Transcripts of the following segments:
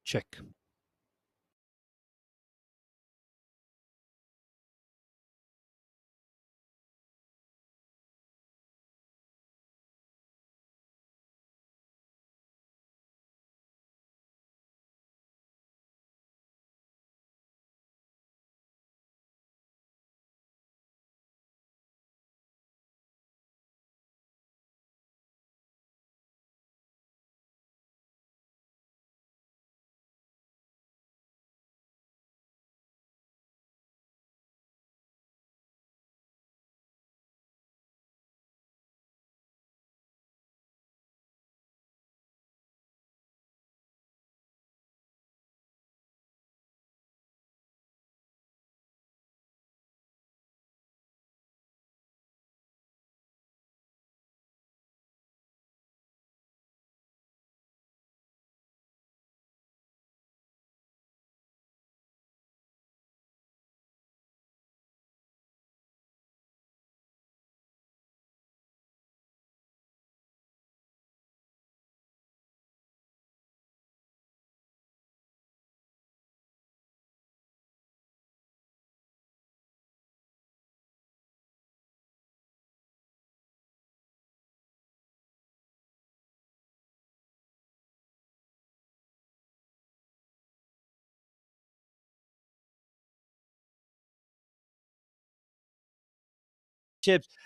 Check.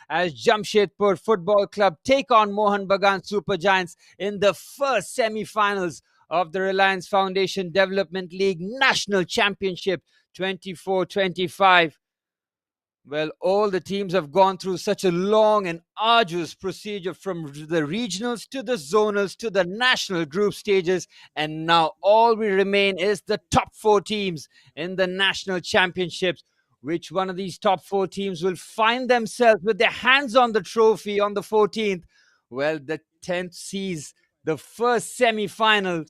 As Jamshedpur Football Club take on Mohun Bagan Super Giants in the first semi-finals of the Reliance Foundation Development League National Championship 24-25. Well, all the teams have gone through such a long and arduous procedure from the regionals to the zonals to the national group stages. And now all we remain is the top four teams in the national championships. Which one of these top four teams will find themselves with their hands on the trophy on the 14th? Well, the 10th sees the first semi final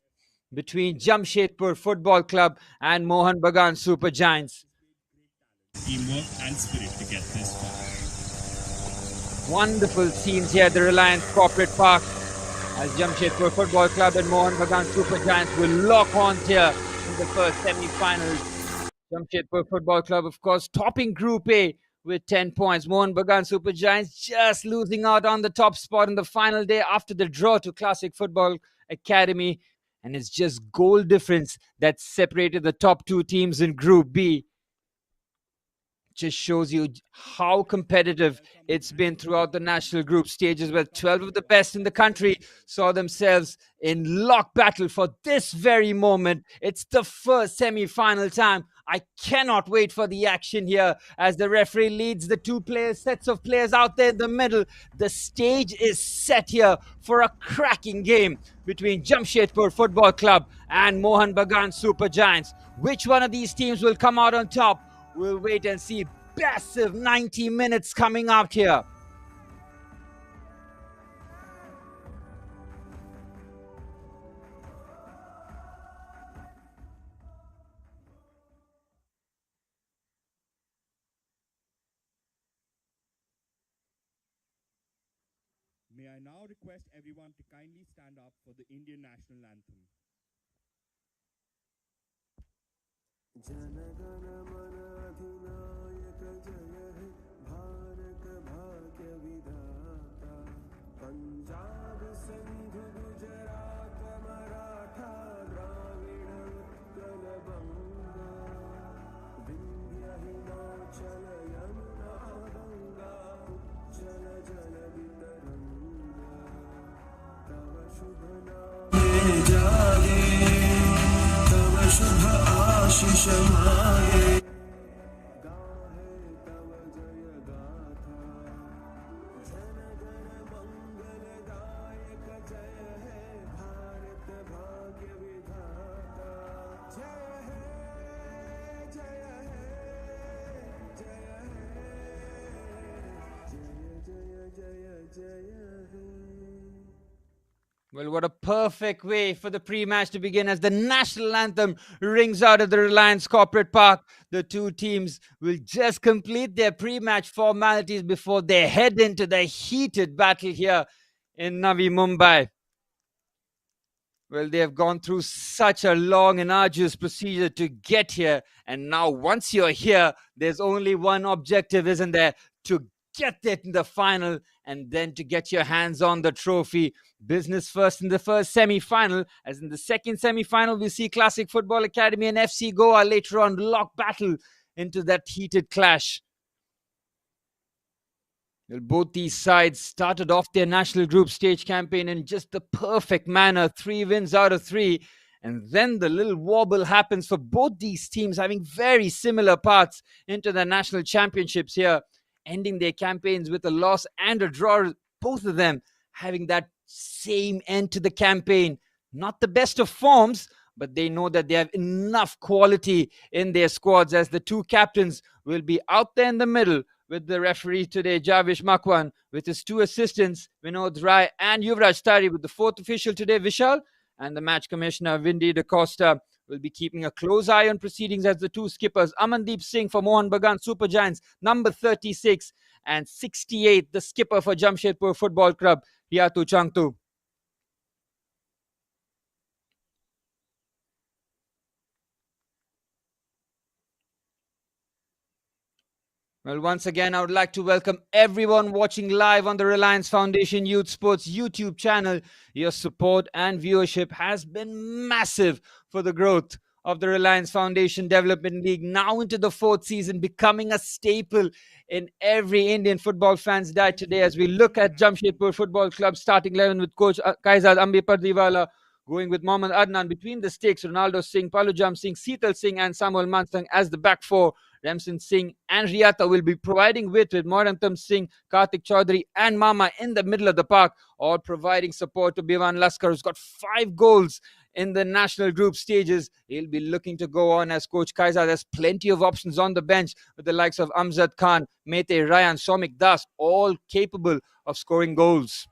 between Jamshedpur Football Club and Mohun Bagan Super Giants. Teamwork and spirit to get this far. Wonderful scenes here at the Reliance Corporate Park as Jamshedpur Football Club and Mohun Bagan Super Giants will lock horns here in the first semi-finals. Jamshedpur Football Club, of course, topping Group A with 10 points. Mohun Bagan Super Giants just losing out on the top spot in the final day after the draw to Classic Football Academy. And it's just goal difference that separated the top two teams in Group B. Just shows you how competitive it's been throughout the national group stages, where 12 of the best in the country saw themselves in lock battle for this very moment. It's the first semi-final time. I cannot wait for the action here as the referee leads the sets of players out there in the middle. The stage is set here for a cracking game between Jamshedpur Football Club and Mohun Bagan Super Giants. Which one of these teams will come out on top? We'll wait and see. Massive 90 minutes coming out here. May I now request everyone to kindly stand up for the Indian national anthem. Punjab Sindh Gujarat Maratha Dravida Utkal बंगा विंध्य हिमाचल यमुना गंगा उज्जल जलधि तरंगा तव शुभ नामे जागे तव शुभ आशीष मागे गाहे तव जय गाथा जन गण मंगलदायक जय है भारत भाग्य विधाता जय है जय है जय है जय जय जय जय है. Well, what a perfect way for the pre-match to begin as the national anthem rings out at the Reliance Corporate Park. The two teams will just complete their pre-match formalities before they head into the heated battle here in Navi Mumbai. Well, they have gone through such a long and arduous procedure to get here. And now, once you're here, there's only one objective, isn't there? To get it in the final and then to get your hands on the trophy. Business first in the first semi-final. As in the second semi-final, we see Classic Football Academy and FC Goa later on lock battle into that heated clash. Well, both these sides started off their national group stage campaign in just the perfect manner, 3 wins out of 3. And then the little wobble happens for both these teams having very similar paths into the national championships here, ending their campaigns with a loss and a draw, both of them having that same end to the campaign. Not the best of forms, but they know that they have enough quality in their squads, as the two captains will be out there in the middle with the referee today, Javish Makwan, with his two assistants, Vinod Rai and Yuvraj Tari, with the fourth official today, Vishal, and the match commissioner, Vindy Da Costa, will be keeping a close eye on proceedings as the two skippers, Amandeep Singh for Mohun Bagan Super Giants, number 36, and 68, the skipper for Jamshedpur Football Club, Riyatu Changtu. Well, once again, I would like to welcome everyone watching live on the Reliance Foundation Youth Sports YouTube channel. Your support and viewership has been massive for the growth of the Reliance Foundation Development League, now into the 4th season, becoming a staple in every Indian football fan's diet today. As we look at Jamshedpur Football Club starting 11 with coach Kaizad Ambi Pardiwala, going with Mohammad Adnan between the sticks, Ronaldo Singh, Palujam Singh, Seetal Singh and Samuel Mansang as the back four. Ramson Singh and Riyata will be providing with Morantam Singh, Kartik Chaudhary and Mama in the middle of the park, all providing support to Bivan Laskar, who's got 5 goals in the national group stages. He'll be looking to go on as Coach Kaizad. There's plenty of options on the bench with the likes of Amjad Khan, Mete Ryan, Somik Das, all capable of scoring goals.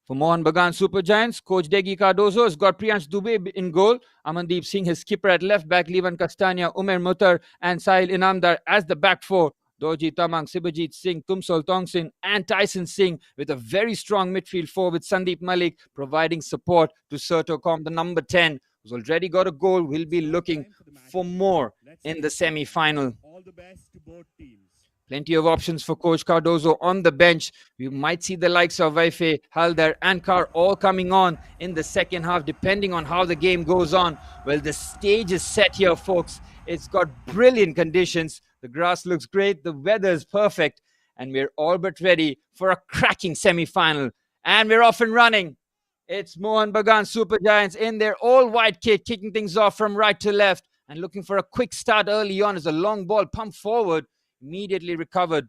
For Mohun Bagan Super Giants, Coach Degi Cardozo has got Priyansh Dubey in goal, Amandeep Singh, his skipper at left back, Levan Castagna, Umer Mutar and Sahil Inamdar as the back four. Dorji Tamang, Sibajit Singh, Tumsol Tongsin and Tyson Singh with a very strong midfield four with Sandeep Malik providing support to Sertocom, the number 10, who's already got a goal, will be looking for more in the semi-final. All the best to both teams. Plenty of options for Coach Cardozo on the bench. We might see the likes of Vaife, Haldar and Kar all coming on in the second half, depending on how the game goes on. Well, the stage is set here, folks. It's got brilliant conditions. The grass looks great. The weather is perfect. And we're all but ready for a cracking semi-final. And we're off and running. It's Mohun Bagan Super Giants in their all-white kit, kicking things off from right to left and looking for a quick start early on as a long ball pumped forward. Immediately recovered.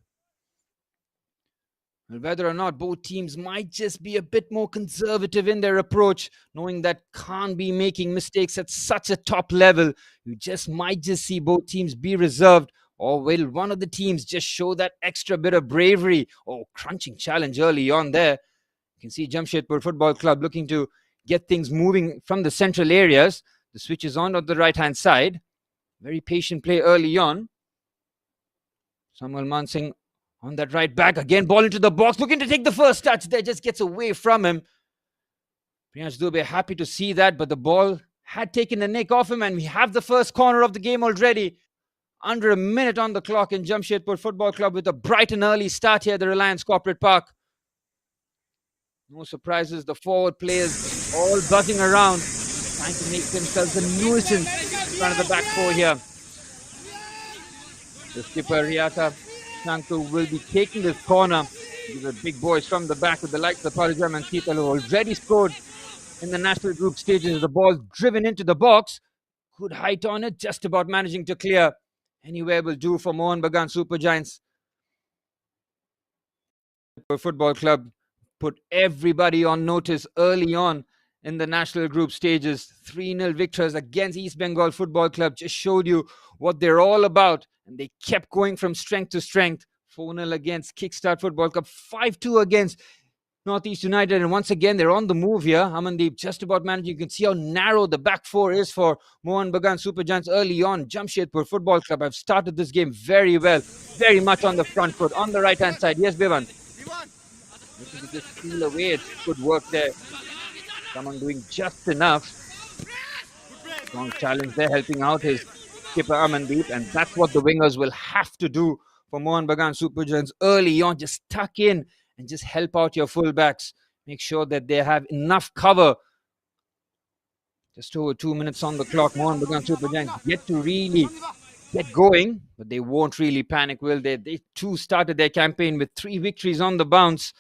Well, whether or not both teams might just be a bit more conservative in their approach, knowing that can't be making mistakes at such a top level, you might see both teams be reserved, or will one of the teams just show that extra bit of bravery or crunching challenge early on there. You can see Jamshedpur Football Club looking to get things moving from the central areas. The switch is on the right-hand side. Very patient play early on. Samuel Mansingh on that right back. Again, ball into the box. Looking to take the first touch. There, just gets away from him. Priyansh Dubey happy to see that, but the ball had taken the nick off him, and we have the first corner of the game already. Under a minute on the clock in Jamshedpur Football Club with a bright and early start here at the Reliance Corporate Park. No surprises. The forward players all buzzing around, trying to make themselves a nuisance in front of the back four here. The skipper Riyata Shankar will be taking this corner. These are big boys from the back with the likes of Parijam and Seetal, who already scored in the national group stages. The ball driven into the box. Good height on it, just about managing to clear. Anywhere will do for Mohun Bagan Super Giants. Football Club put everybody on notice early on in the national group stages. 3-0 victories against East Bengal Football Club just showed you what they're all about. And they kept going from strength to strength. 4-0 against Kickstart Football Club. 5-2 against Northeast United. And once again, they're on the move here. Amandeep just about managing. You can see how narrow the back four is for Mohun Bagan Super Giants early on. Jamshedpur Football Club have started this game very well. Very much on the front foot. On the right-hand side. Yes, Bivan. Looking to just steal away. It's good work there. Someone doing just enough. Strong challenge there, helping out his skipper Amandeep, and that's what the wingers will have to do for Mohun Bagan Super Giants early on. Just tuck in and just help out your fullbacks. Make sure that they have enough cover. Just over 2 minutes on the clock. Mohun Bagan Super Giants yet to really get going, but they won't really panic, will they? They too started their campaign with 3 victories on the bounce.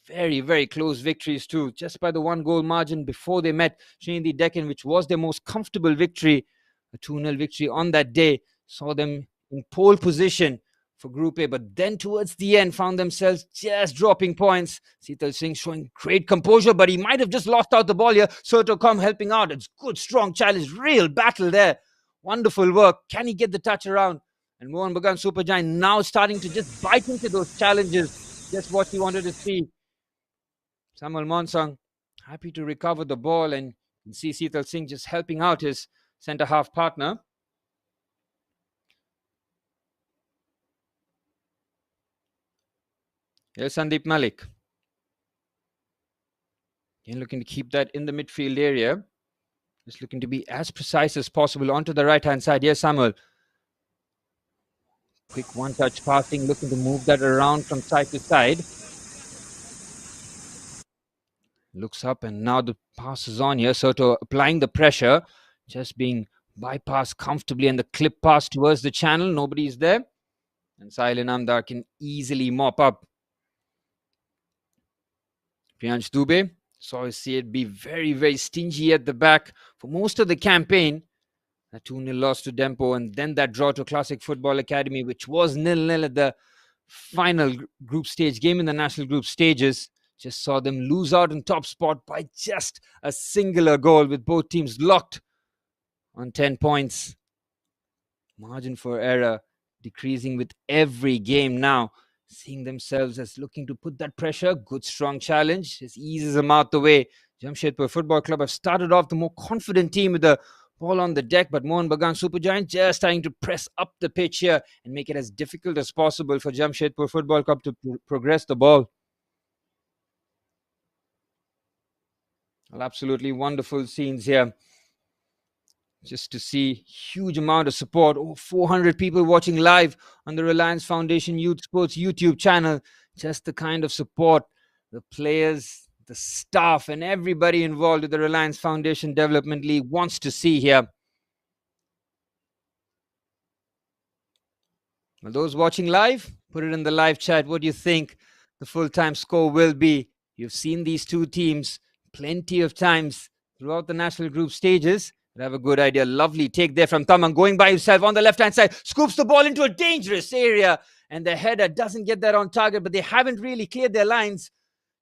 Very, very close victories too, just by the 1 goal margin before they met Srinidhi Deccan, which was their most comfortable victory. A 2-0 victory on that day saw them in pole position for Group A, but then towards the end found themselves just dropping points. Seetal Singh showing great composure, but he might have just lost out the ball here. Soto Kom helping out. It's good, strong challenge, real battle there. Wonderful work. Can he get the touch around? And Mohun Bagan Super Giant now starting to just bite into those challenges. Just what he wanted to see. Samuel Monsang happy to recover the ball, and you can see Seetal Singh just helping out his centre half partner. Here's Sandeep Malik. Again, looking to keep that in the midfield area. Just looking to be as precise as possible onto the right-hand side. Here's Samuel. Quick one-touch passing, looking to move that around from side to side. Looks up, and now the pass is on here. Soto applying the pressure, just being bypassed comfortably, and the clip pass towards the channel. Nobody's there. And Sahil Inamdar can easily mop up. Priyansh Dubey saw his CAD be very, very stingy at the back for most of the campaign. A 2-0 loss to Dempo, and then that draw to Classic Football Academy, which was 0-0 at the final group stage game in the national group stages. Just saw them lose out in top spot by just a singular goal, with both teams locked on 10 points. Margin for error decreasing with every game now, seeing themselves as looking to put that pressure. Good strong challenge, just eases them out the way. Jamshedpur Football Club have started off the more confident team with the ball on the deck, but Mohun Bagan Super Giant just trying to press up the pitch here and make it as difficult as possible for Jamshedpur Football Club to progress the ball. Well, absolutely wonderful scenes here. Just to see huge amount of support. Over 400 people watching live on the Reliance Foundation Youth Sports YouTube channel. Just the kind of support the players, the staff, and everybody involved with the Reliance Foundation Development League wants to see here. Well, those watching live, put it in the live chat. What do you think the full-time score will be? You've seen these two teams plenty of times throughout the national group stages. You have a good idea. Lovely take there from Tamang, going by himself on the left-hand side. Scoops the ball into a dangerous area, and the header doesn't get that on target, but they haven't really cleared their lines.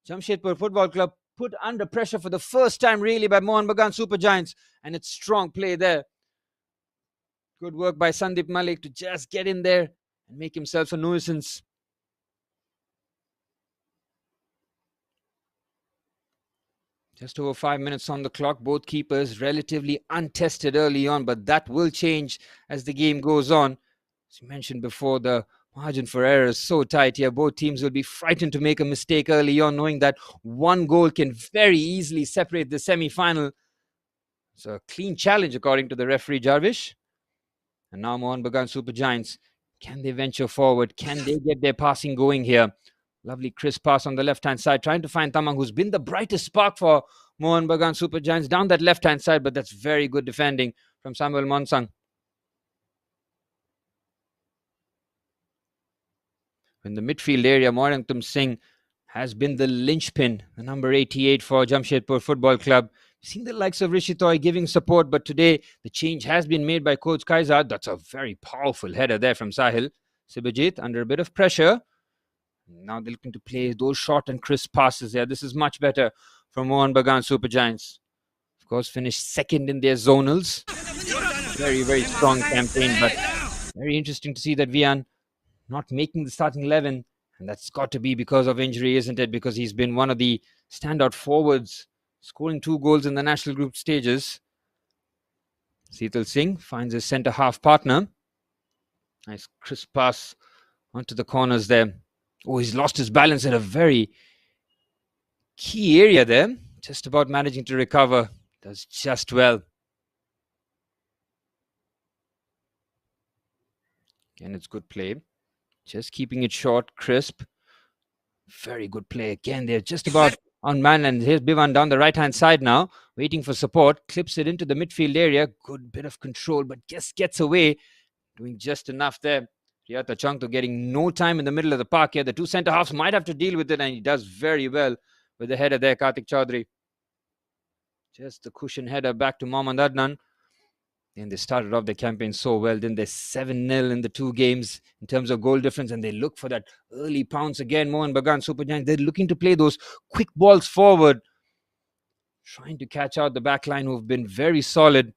Jamshedpur Football Club put under pressure for the first time really by Mohun Bagan Super Giants, and it's strong play there. Good work by Sandeep Malik to just get in there and make himself a nuisance. Just over 5 minutes on the clock. Both keepers relatively untested early on, but that will change as the game goes on. As you mentioned before, the margin for error is so tight here. Both teams will be frightened to make a mistake early on, knowing that 1 goal can very easily separate the semi-final. So a clean challenge according to the referee Jarvish. And now Mohun Bagan Super Giants. Can they venture forward? Can they get their passing going here? Lovely crisp pass on the left-hand side, trying to find Tamang, who's been the brightest spark for Mohun Bagan Super Giants down that left-hand side, but that's very good defending from Samuel Monsang. In the midfield area, Morantam Singh has been the linchpin, the number 88 for Jamshedpur Football Club. We've seen the likes of Rishi Toy giving support, but today the change has been made by Coach Kaizad. That's a very powerful header there from Sahil. Sibajit under a bit of pressure. Now they're looking to play those short and crisp passes here. This is much better from Mohun Bagan Super Giants. Of course, finished second in their zonals. Very, very strong campaign, but very interesting to see that Vian not making the starting 11. And that's got to be because of injury, isn't it? Because he's been one of the standout forwards, scoring 2 goals in the national group stages. Seetal Singh finds his centre half partner. Nice crisp pass onto the corners there. Oh, he's lost his balance at a very key area there. Just about managing to recover. Does just well. Again, it's good play. Just keeping it short, crisp. Very good play. Again, they're just about on man. And here's Bivan down the right-hand side now, waiting for support. Clips it into the midfield area. Good bit of control, but just gets away. Doing just enough there. Riyata Changto getting no time in the middle of the park here. The two centre-halves might have to deal with it, and he does very well with the header there, Karthik Chaudhary. Just the cushion header back to Mohammad Adnan. And they started off the campaign so well. Then they're 7-0 in the two games in terms of goal difference. And they look for that early pounce again. Mohun Bagan, Super Giants, they're looking to play those quick balls forward. Trying to catch out the back line who've been very solid.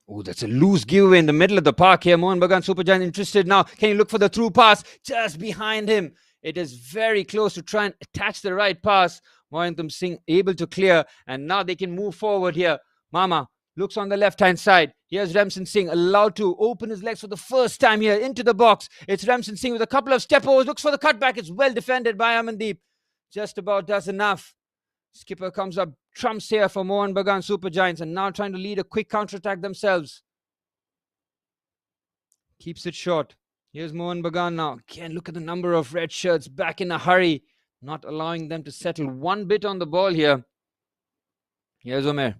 Oh, that's a loose giveaway in the middle of the park here. Mohun Bagan, Super Giants interested now. Can you look for the through pass? Just behind him. It is very close to try and attach the right pass. Mohun Singh able to clear, and now they can move forward here. Mama looks on the left-hand side. Here's Ramson Singh allowed to open his legs for the first time here into the box. It's Ramson Singh with a couple of step overs. Looks for the cutback. It's well defended by Amandeep. Just about does enough. Skipper comes up, trumps here for Mohun Bagan Super Giants, and now trying to lead a quick counter-attack themselves. Keeps it short. Here's Mohun Bagan now. Again, look at the number of red shirts back in a hurry. Not allowing them to settle one bit on the ball here. Here's Umer.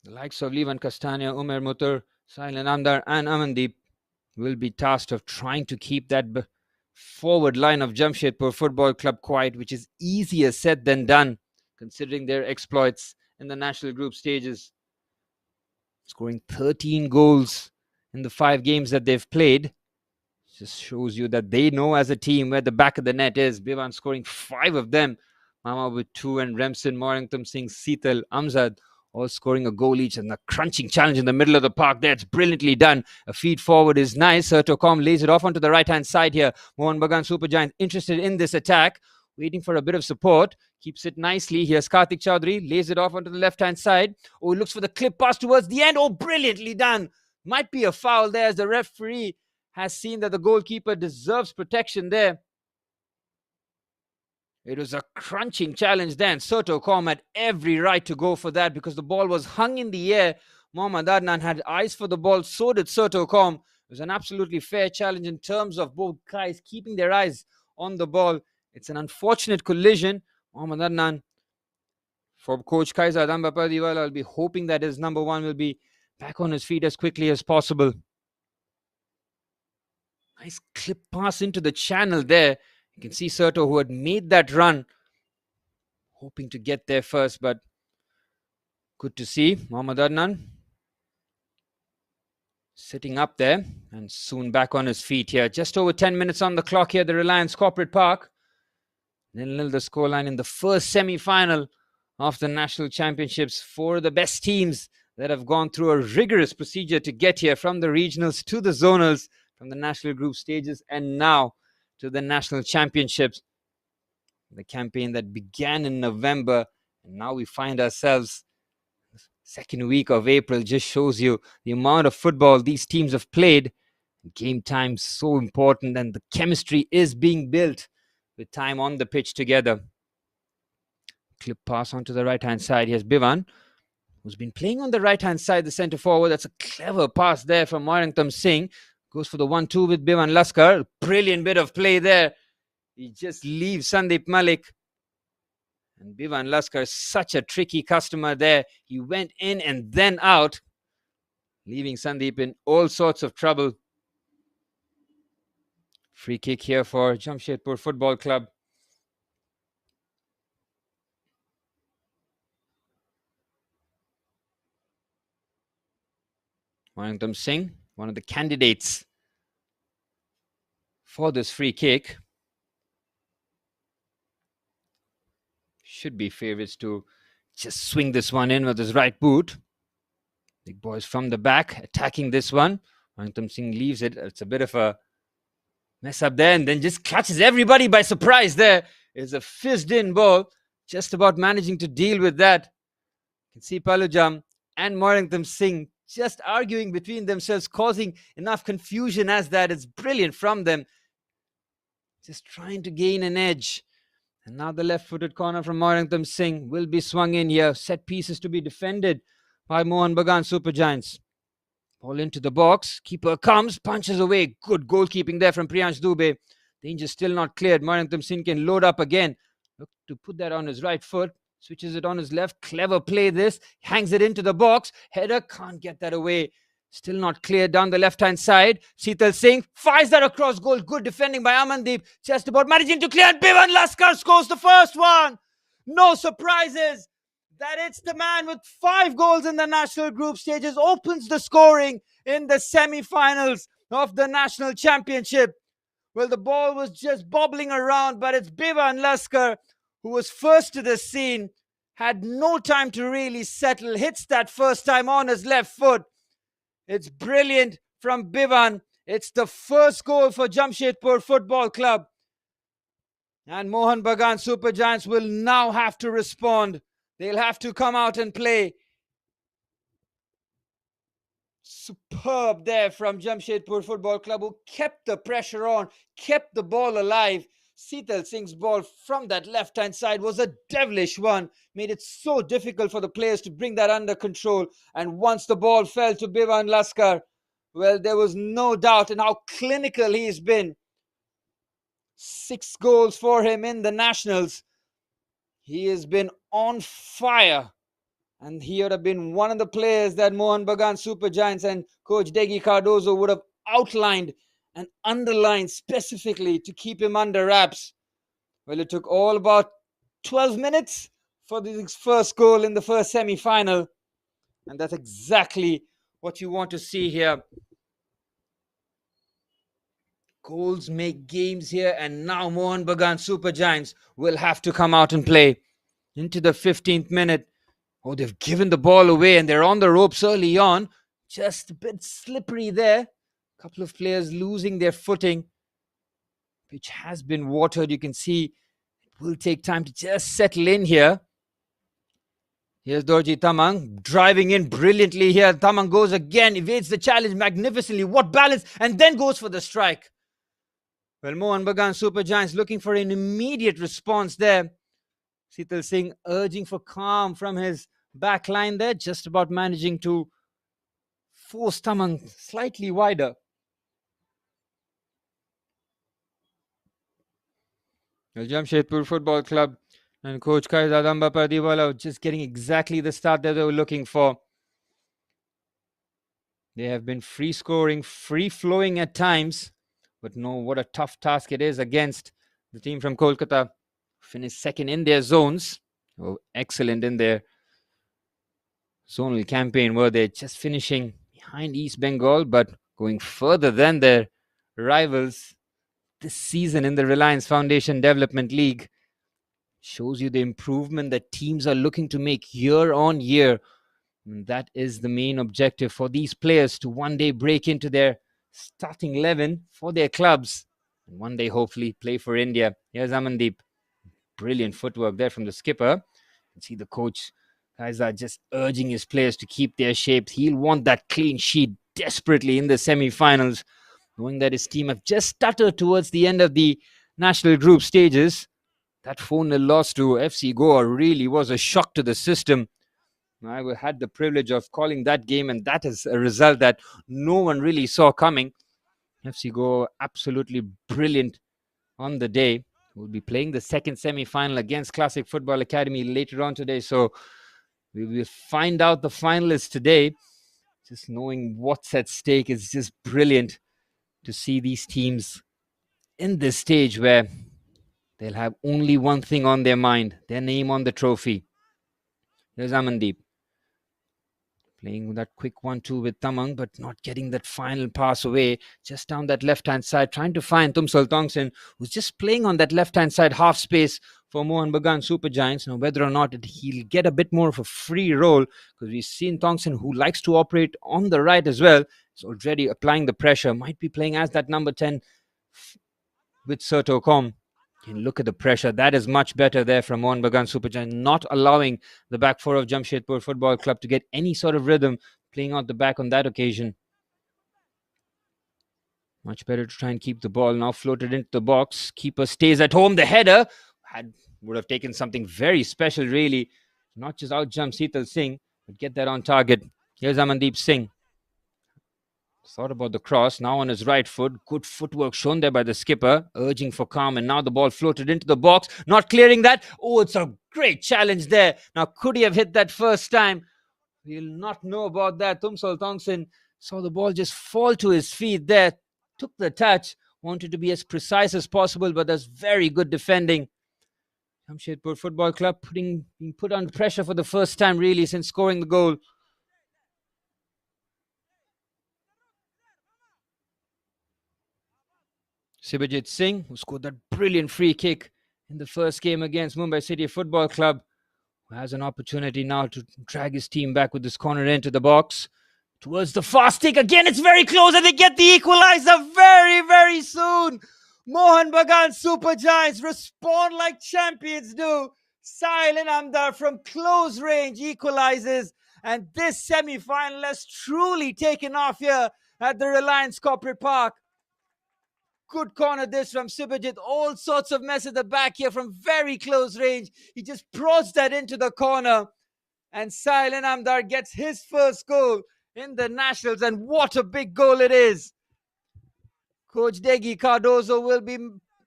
The likes of Levan Castania, Umer Mutur, Sailan Amdar and Amandeep will be tasked of trying to keep that forward line of Jamshedpur Football Club quiet, which is easier said than done, considering their exploits in the national group stages. Scoring 13 goals in the 5 games that they've played. Just shows you that they know as a team where the back of the net is. Bivan scoring 5 of them. Mama with 2, and Remsen, Morington Singh, Seetal, Amzad all scoring a goal each. And the crunching challenge in the middle of the park there. It's brilliantly done. A feed forward is nice. Tocom lays it off onto the right-hand side here. Mohun Bagan Super Giants interested in this attack. Waiting for a bit of support. Keeps it nicely. Here's Karthik Chaudhary. Lays it off onto the left-hand side. Oh, he looks for the clip pass towards the end. Oh, brilliantly done. Might be a foul there as the referee has seen that the goalkeeper deserves protection there. It was a crunching challenge then. Tocom had every right to go for that because the ball was hung in the air. Mohammad Adnan had eyes for the ball. So did Tocom. It was an absolutely fair challenge in terms of both guys keeping their eyes on the ball. It's an unfortunate collision. Mohammad Adnan, for coach Kaiser Adambapadiwala, I'll be hoping that his number 1 will be back on his feet as quickly as possible. Nice clip pass into the channel there. You can see Serto, who had made that run, hoping to get there first, but good to see Mohammad Adnan sitting up there and soon back on his feet here. Just over 10 minutes on the clock here at the Reliance Corporate Park. 0-0 the scoreline in the first semi-final of the National Championships. 4 of the best teams that have gone through a rigorous procedure to get here, from the regionals to the zonals, from the national group stages, and now to the National Championships. The campaign that began in November, and now we find ourselves second week of April. Just shows you the amount of football these teams have played. Game time so important, and the chemistry is being built with time on the pitch together. Clip pass onto the right-hand side. Here's Bivan, who's been playing on the right-hand side, the centre forward. That's a clever pass there from Morington Singh. Goes for the 1-2 with Bivan Laskar. Brilliant bit of play there. He just leaves Sandeep Malik. And Bivan Laskar is such a tricky customer there. He went in and then out, leaving Sandeep in all sorts of trouble. Free kick here for Jamshedpur Football Club. Morington Singh, one of the candidates for this free kick. Should be favourites to just swing this one in with his right boot. Big boys from the back attacking this one. Morington Singh leaves it. It's a bit of a mess up there, and then just clutches everybody by surprise there. It's a fizzed in ball. Just about managing to deal with that. You can see Palujam and Morington Singh just arguing between themselves, causing enough confusion as that. It's brilliant from them. just trying to gain an edge. And now the left-footed corner from Morantham Singh will be swung in here. Set pieces to be defended by Mohun Bagan Super Giants. Ball into the box. Keeper comes, punches away. Good goalkeeping there from Priyansh Dubey. Danger still not cleared. Morantham Singh can load up again. Look to put that on his right foot. Switches it on his left. Clever play this. Hangs it into the box. Header can't get that away. Still not clear down the left-hand side. Sheetal Singh fires that across goal. Good defending by Amandeep. Just about managing to clear. Bivan Laskar scores the first one. No surprises. That it's the man with 5 goals in the national group stages opens the scoring in the semi-finals of the national championship. Well, the ball was just bobbling around, but it's Bivan Laskar who was first to the scene. Had no time to really settle. Hits that first time on his left foot. It's brilliant from Bivan. It's the first goal for Jamshedpur Football Club. And Mohun Bagan Super Giants will now have to respond. They'll have to come out and play. Superb there from Jamshedpur Football Club, who kept the pressure on, kept the ball alive. Sheetal Singh's ball from that left-hand side was a devilish one. Made it so difficult for the players to bring that under control. And once the ball fell to Bivan Laskar, well, there was no doubt in how clinical he's been. 6 goals for him in the Nationals. He has been on fire. And he would have been one of the players that Mohun Bagan Super Giants and Coach Degi Cardozo would have outlined and underlined specifically to keep him under wraps. Well, it took all about 12 minutes for his first goal in the first semi-final. And that's exactly what you want to see here. Goals make games here, and now Mohun Bagan Super Giants will have to come out and play into the 15th minute. Oh, they've given the ball away and they're on the ropes early on. Just a bit slippery there. A couple of players losing their footing. Pitch has been watered. You can see it will take time to just settle in here. Here's Dorji Tamang driving in brilliantly here. Tamang goes again, evades the challenge magnificently. What balance! And then goes for the strike. Well, Mohun Bagan Super Giants looking for an immediate response there. Sheetal Singh urging for calm from his back line there, just about managing to force Tamang slightly wider. Well, Jamshedpur Football Club and Coach Kaizadamba Pardiwala just getting exactly the start that they were looking for. They have been free scoring, free flowing at times, but no, what a tough task it is against the team from Kolkata. Finished second in their zones. Oh, excellent in their zonal campaign, were they just finishing behind East Bengal, but going further than their rivals this season in the Reliance Foundation Development League. Shows you the improvement that teams are looking to make year on year. And that is the main objective for these players, to one day break into their starting 11 for their clubs and one day hopefully play for India. Here's Amandeep. Brilliant footwork there from the skipper. You can see the coach, guys, are just urging his players to keep their shape. He'll want that clean sheet desperately in the semi-finals, knowing that his team have just stuttered towards the end of the national group stages. That 4-0 loss to FC Goa really was a shock to the system. I had the privilege of calling that game, and that is a result that no one really saw coming. FC Goa absolutely brilliant on the day. We'll be playing the second semi-final against Classic Football Academy later on today. So we will find out the finalists today. Just knowing what's at stake is just brilliant to see these teams in this stage where they'll have only one thing on their mind, their name on the trophy. There's Amandeep. Playing that quick 1-2 with Tamang, but not getting that final pass away. Just down that left-hand side, trying to find Tumsal Tongsen, who's just playing on that left-hand side half space for Mohun Bagan Super Giants. Now, whether or not he'll get a bit more of a free role, because we've seen Tongsen, who likes to operate on the right as well, is already applying the pressure. Might be playing as that number 10 with Serto Com. And look at the pressure. That is much better there from Mohun Bagan Super Giants, not allowing the back four of Jamshedpur Football Club to get any sort of rhythm, playing out the back on that occasion. Much better to try and keep the ball. Now floated into the box. Keeper stays at home. The header would have taken something very special, really. Not just out jump Seetal Singh, but get that on target. Here's Amandeep Singh. Thought about the cross. Now on his right foot. Good footwork shown there by the skipper. Urging for calm. And now the ball floated into the box. Not clearing that. Oh, it's a great challenge there. Now, could he have hit that first time? We'll not know about that. Tumsol Tongson saw the ball just fall to his feet there. Took the touch. Wanted to be as precise as possible, but that's very good defending. Jamshedpur Football Club being put under pressure for the first time, really, since scoring the goal. Sibajit Singh, who scored that brilliant free kick in the first game against Mumbai City Football Club, who has an opportunity now to drag his team back with this corner into the box. Towards the fast kick again, it's very close, and they get the equalizer very, very soon. Mohun Bagan Super Giants respond like champions do. Sahil Inamdar from close range equalizes, and this semi-final has truly taken off here at the Reliance Corporate Park. Good corner this from Sibajit. All sorts of mess at the back here from very close range. He just prods that into the corner. And Sahil Inamdar gets his first goal in the Nationals. And what a big goal it is. Coach Degi Cardozo will be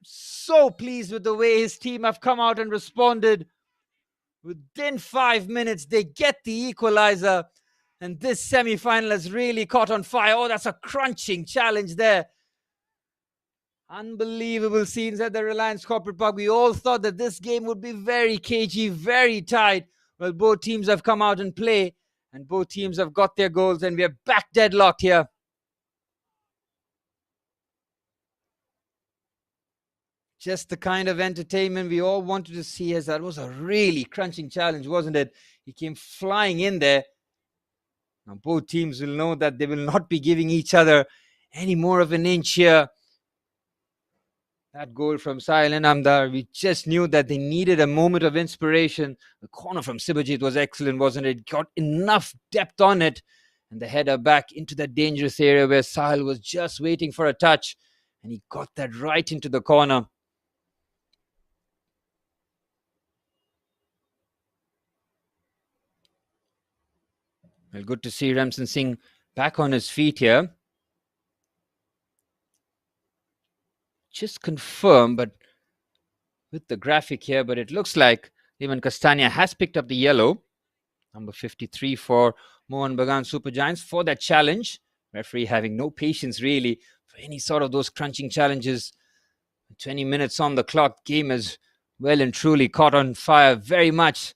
so pleased with the way his team have come out and responded. Within 5 minutes, they get the equalizer. And this semi-final has really caught on fire. Oh, that's a crunching challenge there. Unbelievable scenes at the Reliance Corporate Park. We all thought that this game would be very cagey, very tight. Well, both teams have come out and play, and both teams have got their goals, and we are back deadlocked here. Just the kind of entertainment we all wanted to see, as that was a really crunching challenge, wasn't it? He came flying in there. Now, both teams will know that they will not be giving each other any more of an inch here. That goal from Sahil Inamdar, we just knew that they needed a moment of inspiration. The corner from Sibajit was excellent, wasn't it? Got enough depth on it. And the header back into that dangerous area where Sahil was just waiting for a touch. And he got that right into the corner. Well, good to see Ramson Singh back on his feet here. Just confirm, but with the graphic here, but it looks like Levan Castagna has picked up the yellow. Number 53 for Mohun Bagan Super Giants for that challenge. Referee having no patience really for any sort of those crunching challenges. 20 minutes on the clock. Game is well and truly caught on fire very much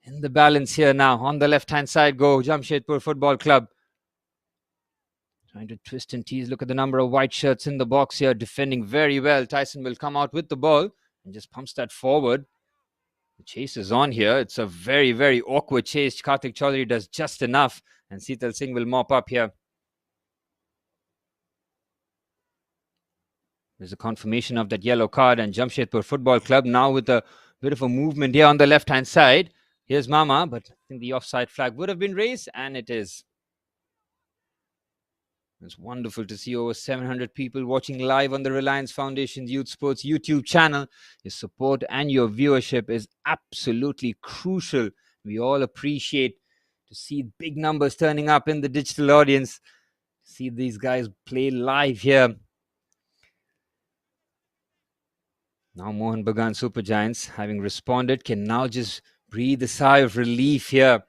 in the balance here now. On the left-hand side go Jamshedpur Football Club. Trying to twist and tease. Look at the number of white shirts in the box here. Defending very well. Tyson will come out with the ball and just pumps that forward. The chase is on here. It's a very, very awkward chase. Karthik Chaudhary does just enough. And Seetal Singh will mop up here. There's a confirmation of that yellow card. And Jamshedpur Football Club now with a bit of a movement here on the left-hand side. Here's Mama, but I think the offside flag would have been raised. And it is. It's wonderful to see over 700 people watching live on the Reliance Foundation's Youth Sports YouTube channel. Your support and your viewership is absolutely crucial. We all appreciate to see big numbers turning up in the digital audience. See these guys play live here. Now Mohun Bagan Super Giants, having responded, can now just breathe a sigh of relief here.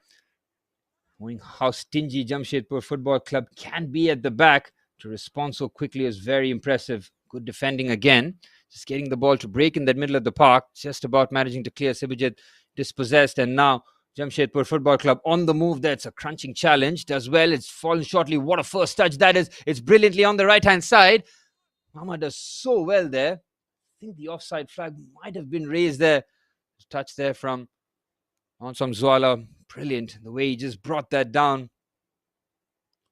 Knowing how stingy Jamshedpur Football Club can be at the back, to respond so quickly is very impressive. Good defending again. Just getting the ball to break in that middle of the park. Just about managing to clear. Sibajit dispossessed. And now Jamshedpur Football Club on the move there. It's a crunching challenge. Does well. It's fallen shortly. What a first touch that is. It's brilliantly on the right-hand side. Mama does so well there. I think the offside flag might have been raised there. Touch there from Onsam Zwala. Brilliant. The way he just brought that down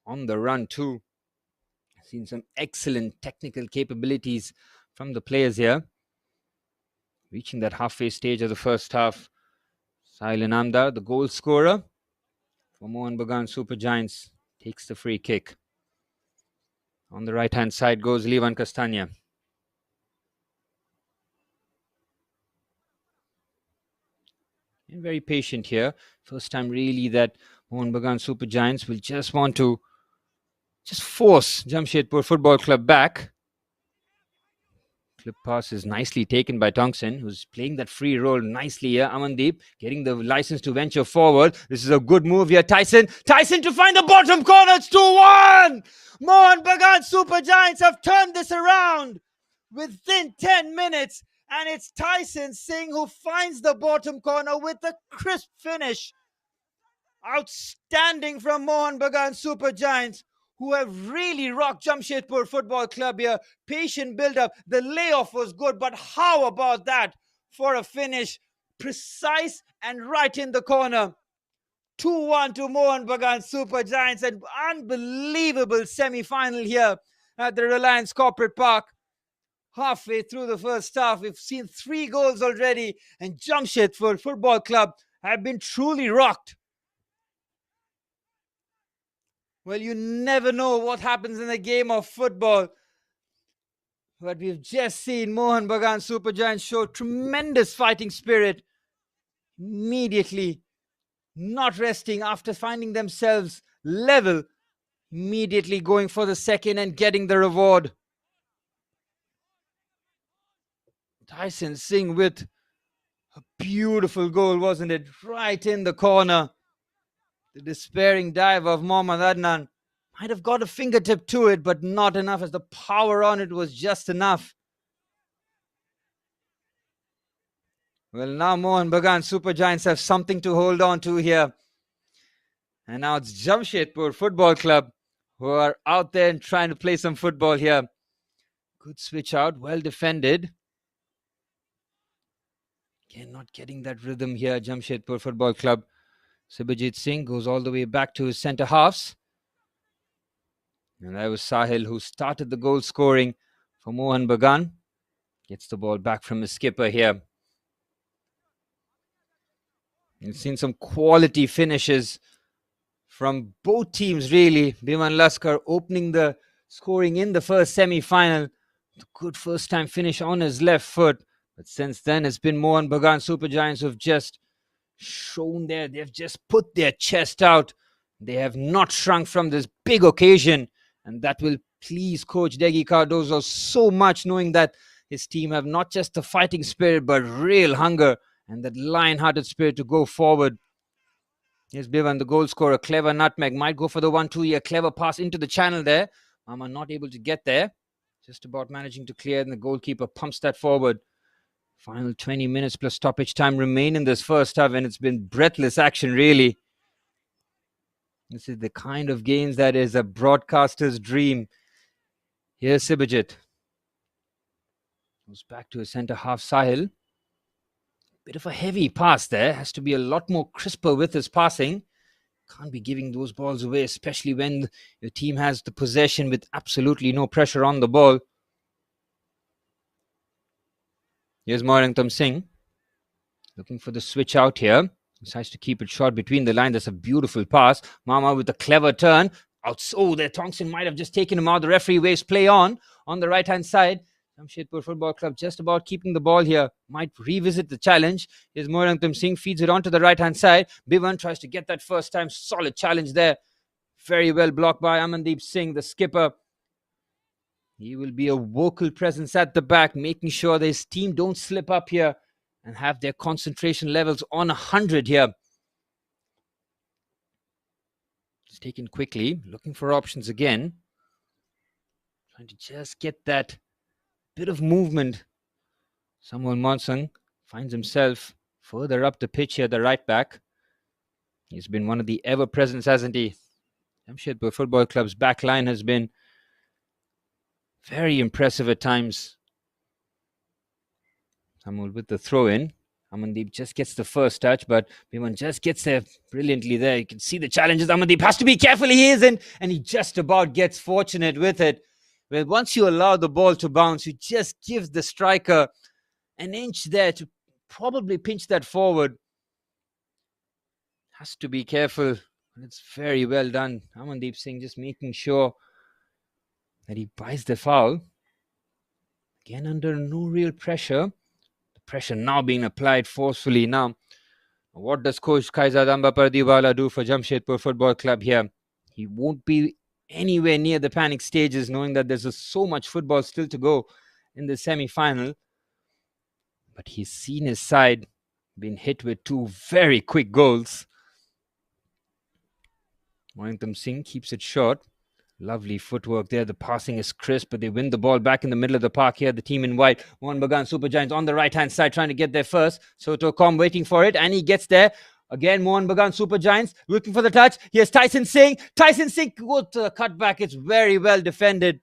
on the run too. I've seen some excellent technical capabilities from the players here. Reaching that halfway stage of the first half. Sahil Inamdar, the goal scorer for Mohun Bagan Super Giants, takes the free kick. On the right-hand side goes Levan Castagna. And very patient here. First time really that Mohun Bagan Super Giants will just want to force Jamshedpur Football Club back. Clip pass is nicely taken by Tongson, who's playing that free role nicely here. Amandeep getting the license to venture forward. This is a good move here. Tyson to find the bottom corner. It's 2-1. Mohun Bagan Super Giants have turned this around within 10 minutes. And it's Tyson Singh who finds the bottom corner with a crisp finish. Outstanding from Mohun Bagan Super Giants, who have really rocked Jamshedpur Football Club here. Patient build-up. The layoff was good, but how about that for a finish? Precise and right in the corner. 2-1 to Mohun Bagan Super Giants. An unbelievable semi-final here at the Reliance Corporate Park. Halfway through the first half, we've seen 3 goals already, and Jamshedpur Football Club have been truly rocked. Well, you never know what happens in a game of football. But we've just seen Mohun Bagan Super Giants show tremendous fighting spirit. Immediately, not resting after finding themselves level. Immediately going for the second and getting the reward. Tyson Singh with a beautiful goal, wasn't it? Right in the corner. The despairing dive of Mohammad Adnan might have got a fingertip to it, but not enough, as the power on it was just enough. Well, now Mohun Bagan Super Giants have something to hold on to here. And now it's Jamshedpur Football Club who are out there and trying to play some football here. Good switch out, well defended. Again, not getting that rhythm here, Jamshedpur Football Club. Sibajit Singh goes all the way back to his centre halves. And that was Sahil who started the goal scoring for Mohun Bagan. Gets the ball back from his skipper here. You've seen some quality finishes from both teams, really. Biman Laskar opening the scoring in the first semi-final. Good first-time finish on his left foot. But since then, it's been Mohun Bagan Super Giants who've just shown they've just put their chest out. They have not shrunk from this big occasion. And that will please Coach Degi Cardozo so much, knowing that his team have not just the fighting spirit, but real hunger and that lion-hearted spirit to go forward. Here's Bivan, the goal scorer. Clever nutmeg. Might go for the 1-2 here. Clever pass into the channel there. Mama not able to get there. Just about managing to clear, and the goalkeeper pumps that forward. Final 20 minutes plus stoppage time remain in this first half, and it's been breathless action, really. This is the kind of games that is a broadcaster's dream. Here's Sibajit. Goes back to his centre half, Sahil. Bit of a heavy pass there. Has to be a lot more crisper with his passing. Can't be giving those balls away, especially when your team has the possession with absolutely no pressure on the ball. Here's Moirangtam Singh. Looking for the switch out here. Decides to keep it short between the line. That's a beautiful pass. Mama with a clever turn. Oh, there Tongson might have just taken him out. The referee waves play on the right-hand side. Jamshedpur Football Club just about keeping the ball here. Might revisit the challenge. Here's Moirangtam Singh. Feeds it onto the right-hand side. Bivan tries to get that first time. Solid challenge there. Very well blocked by Amandeep Singh, the skipper. He will be a vocal presence at the back, making sure that his team don't slip up here and have their concentration levels on 100 here. It's taken quickly, looking for options again. Trying to just get that bit of movement. Samuel Monsang finds himself further up the pitch here, the right back. He's been one of the ever-presents, hasn't he? Jamshedpur Football Club's back line has been very impressive at times. Samuel with the throw-in. Amandeep just gets the first touch, but Biman just gets there brilliantly there. You can see the challenges. Amandeep has to be careful. He isn't, and he just about gets fortunate with it. Well, once you allow the ball to bounce, you just give the striker an inch there to probably pinch that forward. Has to be careful. It's very well done. Amandeep Singh just making sure that he buys the foul. Again, under no real pressure. The pressure now being applied forcefully. Now, what does Coach Kaizadamba Pardiwala do for Jamshedpur Football Club here? He won't be anywhere near the panic stages, knowing that there's so much football still to go in the semi-final. But he's seen his side being hit with two very quick goals. Mohun Singh keeps it short. Lovely footwork there. The passing is crisp, but they win the ball back in the middle of the park here. The team in white, Mohun Bagan Super Giants on the right-hand side trying to get there first. Soto Com waiting for it, and he gets there. Again, Mohun Bagan Super Giants looking for the touch. Here's Tyson Singh. Tyson Singh goes to the cutback. It's very well defended.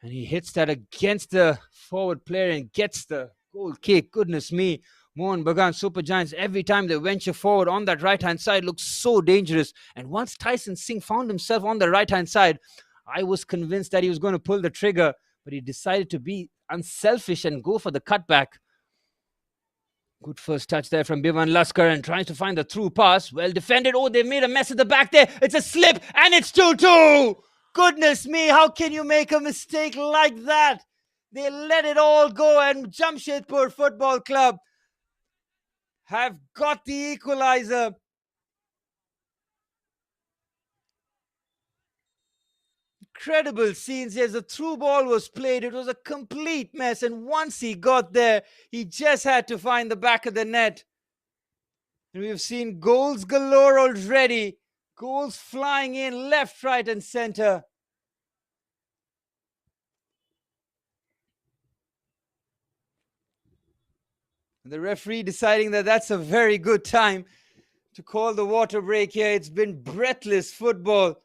And he hits that against the forward player and gets the goal kick. Goodness me. Mohun Bagan Super Giants, every time they venture forward on that right-hand side, looks so dangerous. And once Tyson Singh found himself on the right-hand side, I was convinced that he was going to pull the trigger, but he decided to be unselfish and go for the cutback. Good first touch there from Bivan Laskar and tries to find the through pass. Well defended. Oh, they made a mess at the back there. It's a slip and it's 2-2. Goodness me, how can you make a mistake like that? They let it all go, and Jamshedpur Football Club have got the equalizer. Incredible scenes. As the through ball was played, it was a complete mess. And once he got there, he just had to find the back of the net. And we've seen goals galore already. Goals flying in left, right, and center. The referee deciding that that's a very good time to call the water break here. It's been breathless football.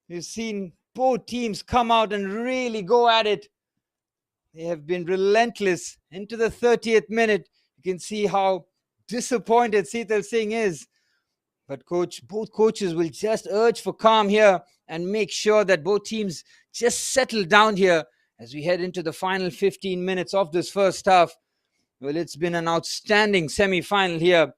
We've seen both teams come out and really go at it. They have been relentless into the 30th minute. You can see how disappointed Seetal Singh is. But both coaches will just urge for calm here and make sure that both teams just settle down here as we head into the final 15 minutes of this first half. Well, it's been an outstanding semi-final here.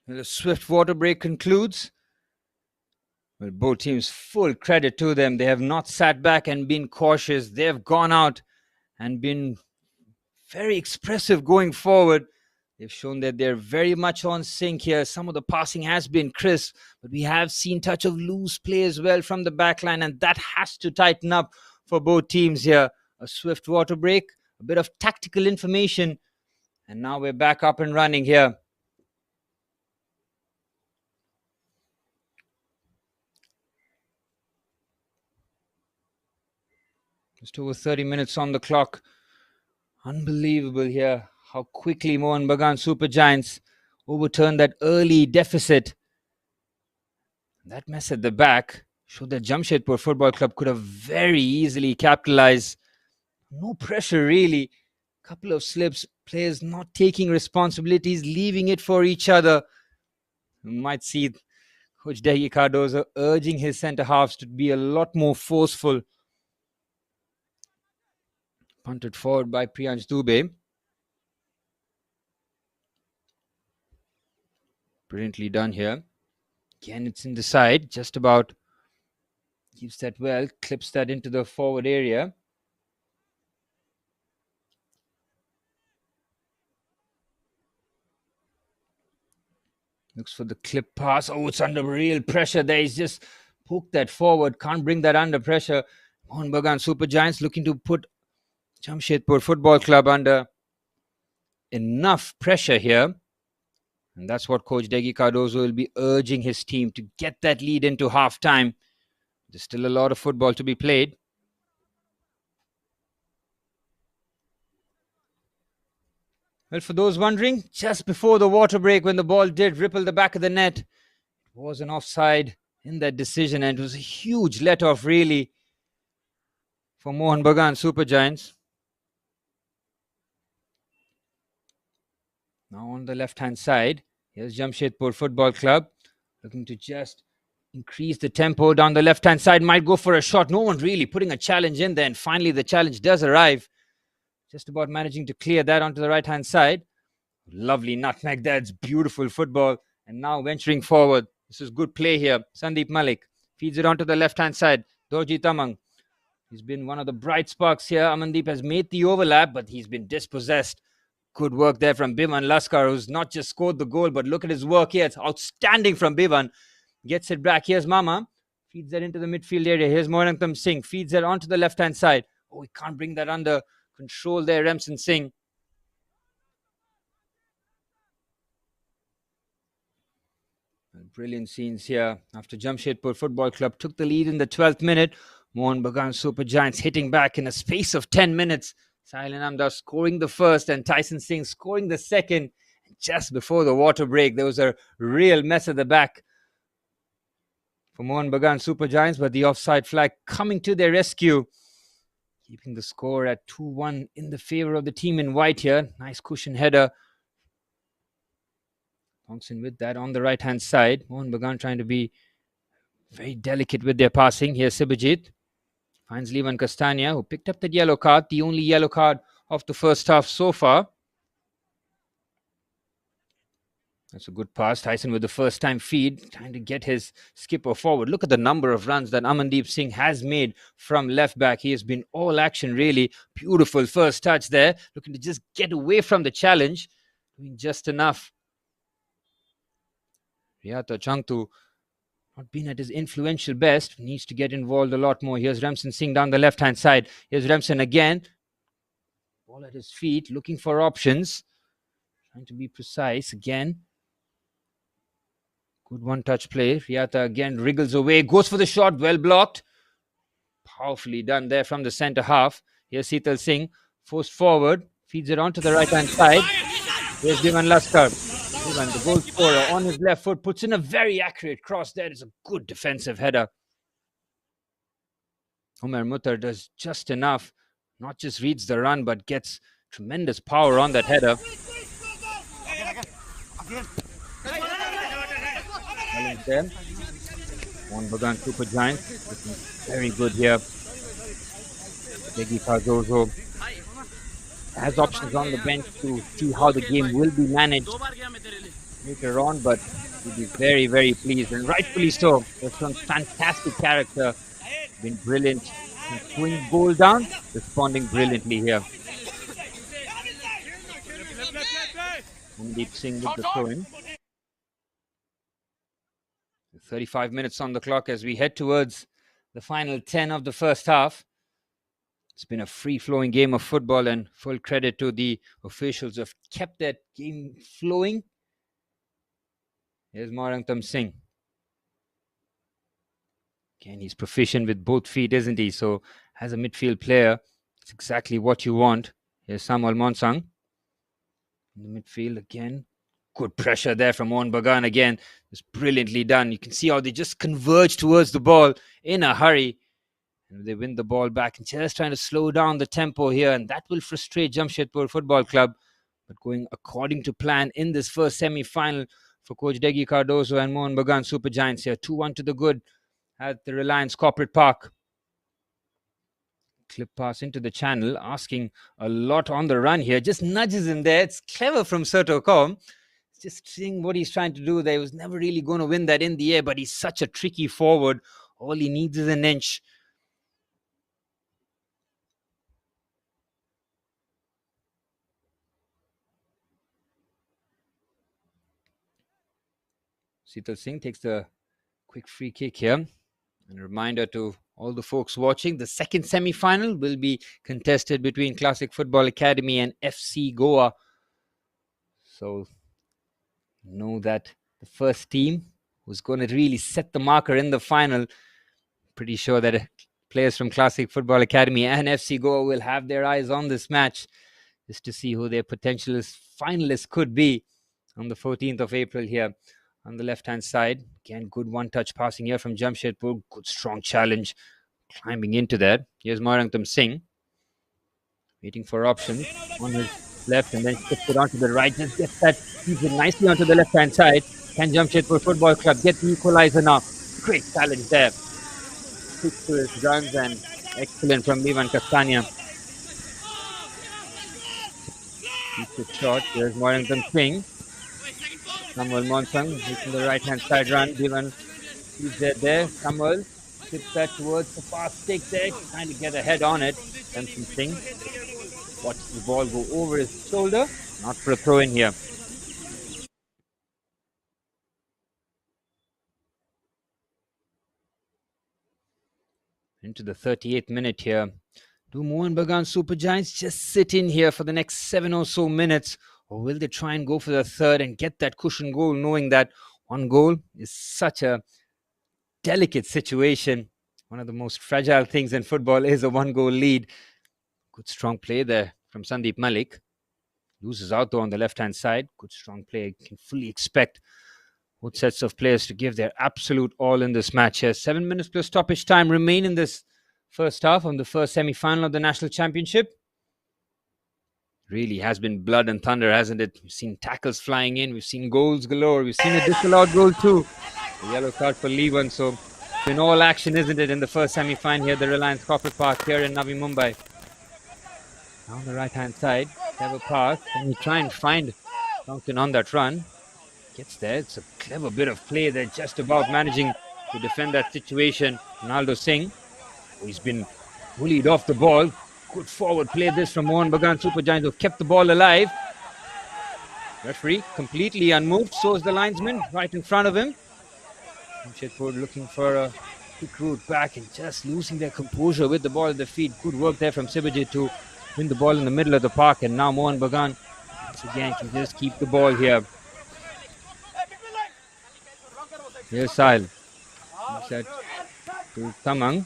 Well, the swift water break concludes. Well, both teams, full credit to them. They have not sat back and been cautious. They have gone out and been very expressive going forward. They've shown that they're very much on sync here. Some of the passing has been crisp, but we have seen touch of loose play as well from the back line, and that has to tighten up for both teams here. A swift water break, a bit of tactical information, and now we're back up and running here. Just over 30 minutes on the clock. Unbelievable here how quickly Mohun Bagan Super Giants overturned that early deficit. That mess at the back showed that Jamshedpur Football Club could have very easily capitalized. No pressure really. Couple of slips, players not taking responsibilities, leaving it for each other. You might see Coach Dehi Cardozo urging his centre halves to be a lot more forceful. Punted forward by Priyansh Dubey. Brilliantly done here. Again, it's in the side, just about. Keeps that well, clips that into the forward area. Looks for the clip pass. Oh, it's under real pressure there. He's just poked that forward. Can't bring that under pressure. Mohun Bagan Super Giants looking to put Jamshedpur Football Club under enough pressure here. And that's what Coach Degi Cardozo will be urging his team to get that lead into half-time. There's still a lot of football to be played. Well, for those wondering, just before the water break, when the ball did ripple the back of the net, it was an offside in that decision, and it was a huge let-off, really, for Mohun Bagan Super Giants. Now on the left-hand side, here's Jamshedpur Football Club looking to just increase the tempo down the left-hand side. Might go for a shot. No one really putting a challenge in there. And finally, the challenge does arrive. Just about managing to clear that onto the right-hand side. Lovely nutmeg there. It's beautiful football. And now venturing forward. This is good play here. Sandeep Malik feeds it onto the left-hand side. Dorji Tamang. He's been one of the bright sparks here. Amandeep has made the overlap, but he's been dispossessed. Good work there from Biman Laskar, who's not just scored the goal, but look at his work here. It's outstanding from Biman. Gets it back. Here's Mama. Feeds that into the midfield area. Here's Morantam Singh. Feeds that onto the left-hand side. Oh, he can't bring that under control there, Remsen Singh. Brilliant scenes here. After Jamshedpur Football Club took the lead in the 12th minute, Mohun Bagan Super Giants hitting back in a space of 10 minutes. Sahil Namdar scoring the first and Tyson Singh scoring the second. Just before the water break, there was a real mess at the back for Mohun Bagan Super Giants, but the offside flag coming to their rescue, keeping the score at 2-1 in the favor of the team in white here. Nice cushion header. Thompson with that on the right-hand side. Mohun Bagan trying to be very delicate with their passing. Here's Sibajit. Finds Levan Castagna, who picked up that yellow card, the only yellow card of the first half so far. That's a good pass. Tyson with the first-time feed, trying to get his skipper forward. Look at the number of runs that Amandeep Singh has made from left back. He has been all action, really. Beautiful first touch there. Looking to just get away from the challenge. Doing just enough. Riyata Changtu not been at his influential best. Needs to get involved a lot more. Here's Remsen Singh down the left-hand side. Here's Remsen again. Ball at his feet, looking for options. Trying to be precise again. Good one-touch play. Riyata again wriggles away. Goes for the shot. Well blocked. Powerfully done there from the centre half. Here's Seetal Singh. Forced forward. Feeds it onto the right-hand side. Here's Biman Laskar. Biman, the goal scorer, on his left foot. Puts in a very accurate cross there. It's a good defensive header. Umar Muttar does just enough. Not just reads the run, but gets tremendous power on that header. There. Mohun Bagan Super Giants looking very good here. Degi Cardozo has options on the bench to see how the game will be managed later on, but he'll be very, very pleased, and rightfully so. There's some fantastic character, been brilliant in throwing goal down, responding brilliantly here. Mandeep Singh with the throw-in. 35 minutes on the clock as we head towards the final 10 of the first half. It's been a free-flowing game of football, and full credit to the officials who have kept that game flowing. Here's Morantam Singh. Again, he's proficient with both feet, isn't he? So, as a midfield player, it's exactly what you want. Here's Samuel Monsang. In the midfield again. Good pressure there from Mohun Bagan again. It's brilliantly done. You can see how they just converge towards the ball in a hurry. And they win the ball back and just trying to slow down the tempo here. And that will frustrate Jamshedpur Football Club. But going according to plan in this first semi-final for Coach Degi Cardozo and Mohun Bagan Super Giants here. 2-1 to the good at the Reliance Corporate Park. Clip pass into the channel, asking a lot on the run here. Just nudges him there. It's clever from Serto Com. Just seeing what he's trying to do there. He was never really going to win that in the air, but he's such a tricky forward. All he needs is an inch. Seetal Singh takes the quick free kick here. And a reminder to all the folks watching, the second semi-final will be contested between Classic Football Academy and FC Goa. So know that the first team who's going to really set the marker in the final, pretty sure that players from Classic Football Academy and FC Goa will have their eyes on this match just to see who their potential finalists could be on the 14th of April here. On the left-hand side, again, good one-touch passing here from Jamshedpur. Good strong challenge, climbing into that. Here's Morantam Singh, waiting for options on his left and then shifts it onto the right. Just gets that, keeps it nicely onto the left-hand side. Can Jamshedpur Football Club get the equalizer now? Great challenge there. Sticks to his guns and excellent from Livan Castagna. Keeps it short. Here's Mornington Singh. Samuel Monsang using the right-hand side run. Livan keeps it there. Samuel tips that towards the fast stick there. Trying to get a head on it. Samson Singh watches the ball go over his shoulder. Not for a throw in here. Into the 38th minute here. Do Mohun Bagan Super Giants just sit in here for the next 7 or so minutes? Or will they try and go for the third and get that cushion goal, knowing that one goal is such a delicate situation? One of the most fragile things in football is a one-goal lead. Good strong play there from Sandeep Malik. Loses out though on the left-hand side. Good strong play. You can fully expect both sets of players to give their absolute all in this match here. 7 minutes plus stoppage time remain in this first half on the first semi-final of the National Championship. Really has been blood and thunder, hasn't it? We've seen tackles flying in. We've seen goals galore. We've seen a disallowed goal too. The yellow card for Levan. So it's been all action, isn't it, in the first semi-final here at the Reliance Corporate Park here in Navi Mumbai. Now on the right-hand side, clever pass. And we try and find Duncan on that run. Gets there. It's a clever bit of play there, just about managing to defend that situation. Ronaldo Singh, he's been bullied off the ball. Good forward play this from Mohun Bagan Super Giants, who kept the ball alive. Referee completely unmoved. So is the linesman right in front of him. Jamshedpur looking for a quick route back and just losing their composure with the ball at the feet. Good work there from Sibajit to win the ball in the middle of the park. And now Mohun Bagan once again can just keep the ball here. Here's Sahil. Set to Tamang.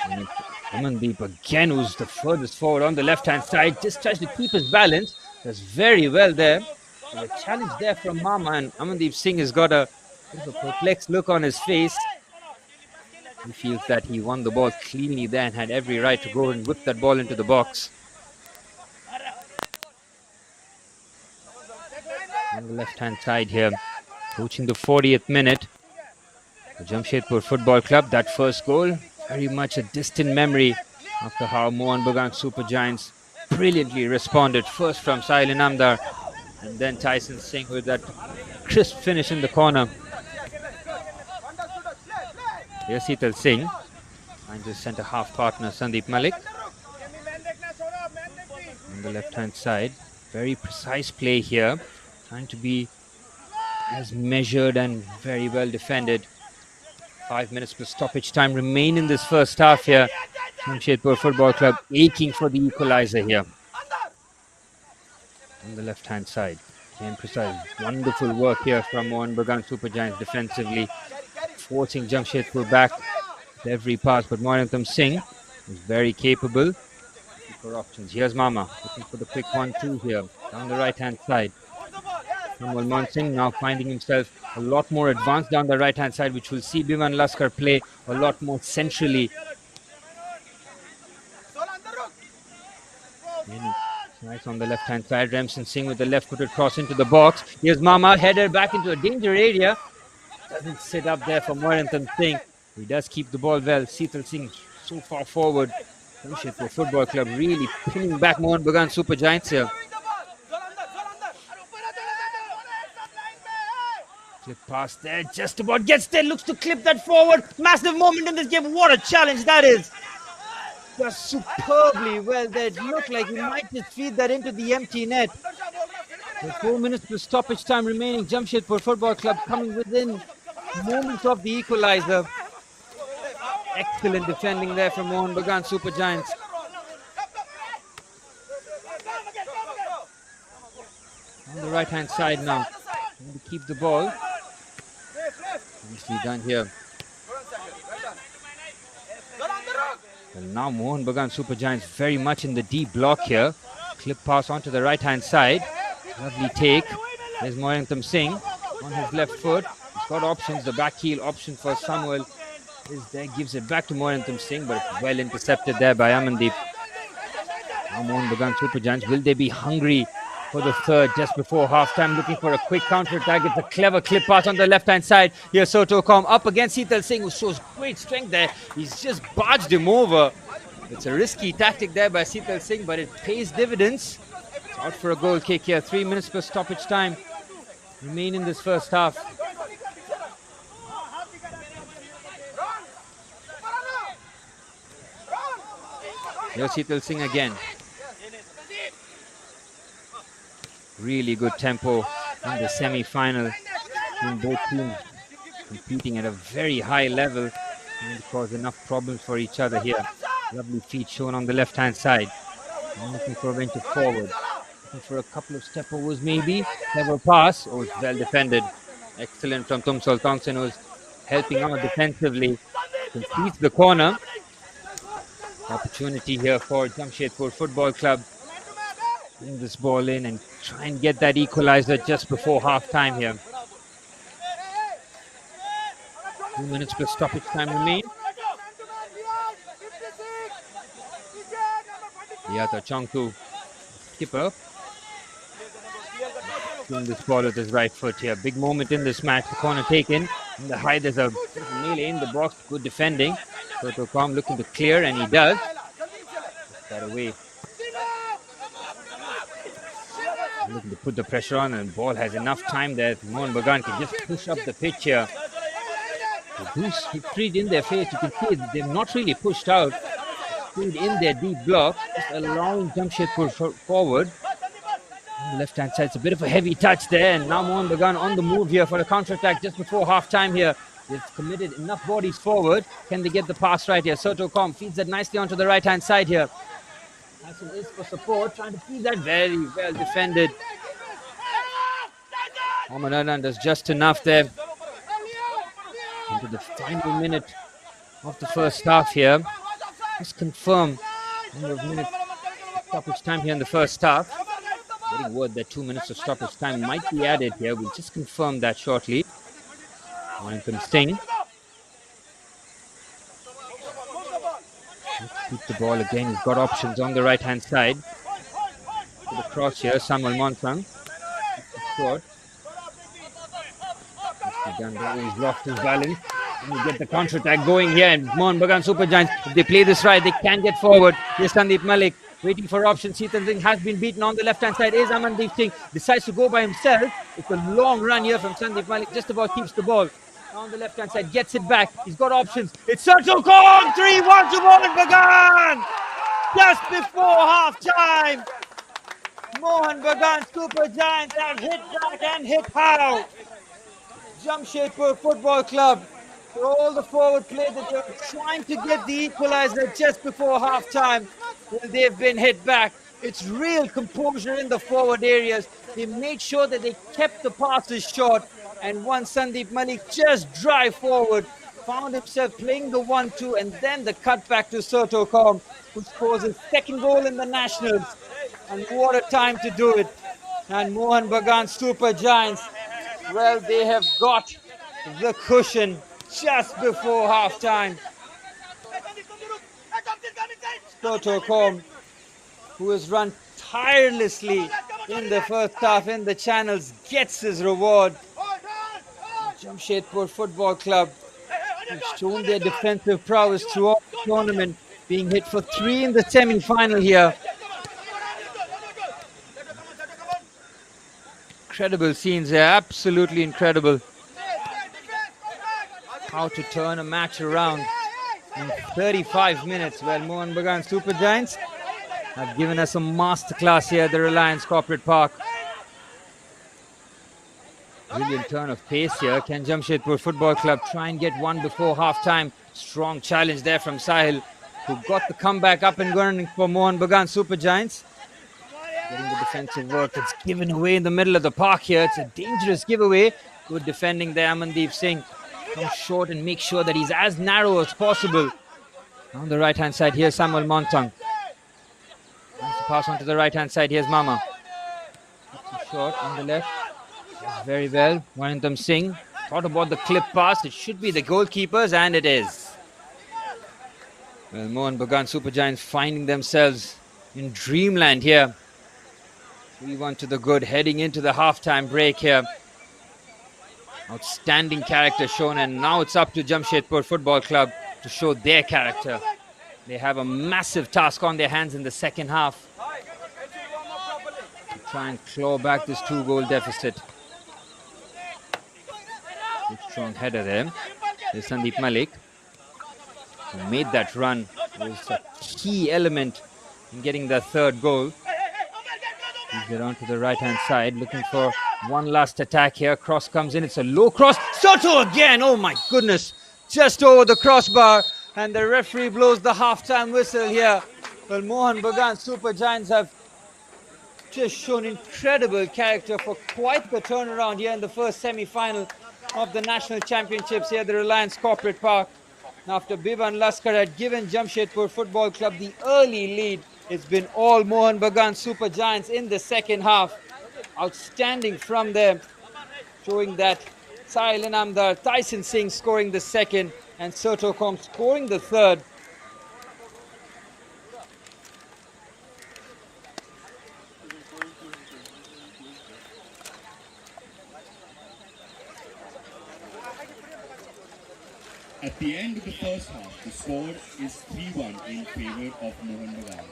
And Amandeep again, who's the furthest forward on the left-hand side, just tries to keep his balance. Does very well there. So the challenge there from Mama, and Amandeep Singh has got a bit of a perplexed look on his face. He feels that he won the ball cleanly there and had every right to go and whip that ball into the box. On the left-hand side here, approaching the 40th minute. The Jamshedpur Football Club, that first goal, very much a distant memory after how Mohun Bagan Super Giants brilliantly responded. First from Sahil Inamdar and then Tyson Singh with that crisp finish in the corner. Here's Seetal Singh finds his centre half partner Sandeep Malik. On the left hand side, very precise play here, trying to be as measured and very well defended. 5 minutes plus stoppage time remain in this first half here. Jamshedpur Football Club aching for the equalizer here. On the left hand side, again precise, wonderful work here from Mohun Bagan Super Giants defensively, forcing Jamshedpur back with every pass. But Mornington Singh is very capable for options. Here's Mama looking for the quick 1-2 here down the right hand side. Mohun Singh now finding himself a lot more advanced down the right hand side, which will see Biman Laskar play a lot more centrally. Nice on the left hand side. Remsen Singh with the left footed cross into the box. Here's Mama, header back into a danger area. Doesn't sit up there for Mornington Singh. He does keep the ball well. Seetal Singh so far forward. Jamshedpur Football Club really pinning back Mohun Bagan Super Giants here. Clip pass there, just about gets there, looks to clip that forward. Massive moment in this game. What a challenge that is. Just superbly well there. It looked like he might just feed that into the empty net. With 4 minutes to stoppage time remaining, Jamshedpur Football Club coming within moments of the equalizer. Excellent defending there from Mohun Bagan Super Giants. On the right hand side now, trying to keep the ball. Nicely done here. Well, now Mohun Bagan Super Giants very much in the deep block here. Clip pass onto the right hand side. Lovely take. There's Mornington Singh on his left foot. He's got options. The back heel option for Samuel is there. Gives it back to Mornington Singh, but it's well intercepted there by Amandeep. Now Mohun Bagan Super Giants, will they be hungry for the third just before halftime, looking for a quick counter-attack? It's a clever clip pass on the left-hand side. Here Sotocom up against Seetal Singh, who shows great strength there. He's just barged him over. It's a risky tactic there by Seetal Singh, but it pays dividends. It's out for a goal kick here. 3 minutes per stoppage time remain in this first half. Here's Seetal Singh again. Really good tempo in the semi-final. Both teams competing at a very high level and cause enough problems for each other here. Lovely feet shown on the left-hand side. Looking for a venture forward. Looking for a couple of step overs maybe. Clever pass. Oh, it's well defended. Excellent from Tumsol Thompson, who's helping out defensively. Completes the corner. Opportunity here for Jamshedpur Football Club. Bring this ball in and try and get that equalizer just before half-time here. 2 minutes per stoppage time remain. Yata Changtu, skipper, doing this ball with his right foot here. Big moment in this match. The corner taken. In the high, there's a melee in the box. Good defending. Sotocom looking to clear, and he does. That away. Looking to put the pressure on, and the ball has enough time there. Mohun Bagan can just push up the pitch here. Who's freed in their face? You can see they've not really pushed out. Freed in their deep block, just allowing Jamshedpur forward. On the left-hand side, it's a bit of a heavy touch there, and now Mohun Bagan on the move here for a counter-attack just before half-time here. They've committed enough bodies forward. Can they get the pass right here? Sotocom feeds that nicely onto the right-hand side here. Hassan is for support, trying to feed that very well defended. Mohammad Adnan does just enough there. Into the final minute of the first half here. Just confirm number of minutes stoppage time here in the first half. Getting word that 2 minutes of stoppage time might be added here. We'll just confirm that shortly. Momentum Singh. Keep the ball again. He's got options on the right-hand side. To the cross here, Samuel Monsang. Short. He's lost his balance. And you get the counter-attack going here. And Mohun Bagan Super Giants, if they play this right, they can get forward. Here's Sandeep Malik waiting for options. Seetal Singh has been beaten on the left-hand side. Is Amandeep Singh. Decides to go by himself. It's a long run here from Sandeep Malik. Just about keeps the ball. On the left-hand side, gets it back. He's got options. It's Sotocom! 3-1 to Mohun Bagan! Just before half-time. Mohun Bagan Super Giants have hit back and hit hard. Jamshedpur Football Club, for all the forward play that they're trying to get the equalizer just before half-time, well, they've been hit back. It's real composure in the forward areas. They made sure that they kept the passes short. And once Sandeep Malik just drive forward, found himself playing the 1-2, and then the cut back to Sotocom, who scores his second goal in the Nationals. And what a time to do it. And Mohun Bagan Super Giants, well, they have got the cushion just before half-time. Sotocom, who has run tirelessly in the first half in the channels, gets his reward. Jamshedpur Football Club have shown their defensive prowess throughout the tournament, being hit for 3 in the semi-final here. Incredible scenes here, absolutely incredible. How to turn a match around in 35 minutes. Well, Mohun Bagan Super Giants have given us a masterclass here at the Reliance Corporate Park. Brilliant turn of pace here. Can Jamshedpur Football Club try and get one before half-time? Strong challenge there from Sahil, who got the comeback up and running for Mohun Bagan Super Giants. Getting the defensive work. It's given away in the middle of the park here. It's a dangerous giveaway. Good defending there. Amandeep Singh comes short and makes sure that he's as narrow as possible. On the right-hand side, here's Samuel Montang. Wants to pass on to the right-hand side. Here's Mama. Short on the left. Very well. Momentum Singh thought about the clip pass. It should be the goalkeepers, and it is. Well, Mohun Bagan Super Giants finding themselves in dreamland here. 3-1 to the good, heading into the halftime break here. Outstanding character shown, and now it's up to Jamshedpur Football Club to show their character. They have a massive task on their hands in the second half to try and claw back this 2-goal deficit. Good strong header there. There's Sandeep Malik, who made that run. Was a key element in getting the third goal. He's around to the right-hand side, looking for one last attack here. Cross comes in. It's a low cross. Soto again. Oh my goodness. Just over the crossbar. And the referee blows the halftime whistle here. Well, Mohun Bagan Super Giants have just shown incredible character for quite the turnaround here in the first semi-final of the National Championships here at the Reliance Corporate Park. After Biban Laskar had given Jamshedpur Football Club the early lead, it's been all Mohun Bagan Super Giants in the second half. Outstanding from them, showing that Sahil Inamdar, Tyson Singh scoring the second, and Soto Kom scoring the third. At the end of the first half, the score is 3-1 in favor of Mohun Bagan.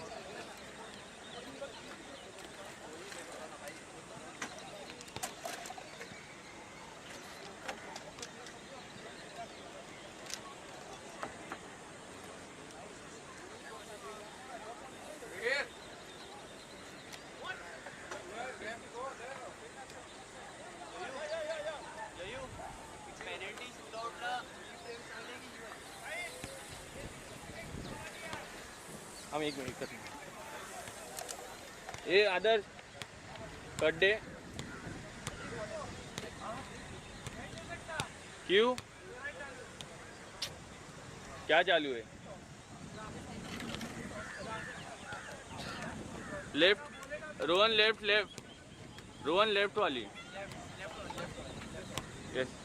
हम एक minute ये आदर्श cut दे क्यों क्या चालू है left Rohan left Rohan left वाली yes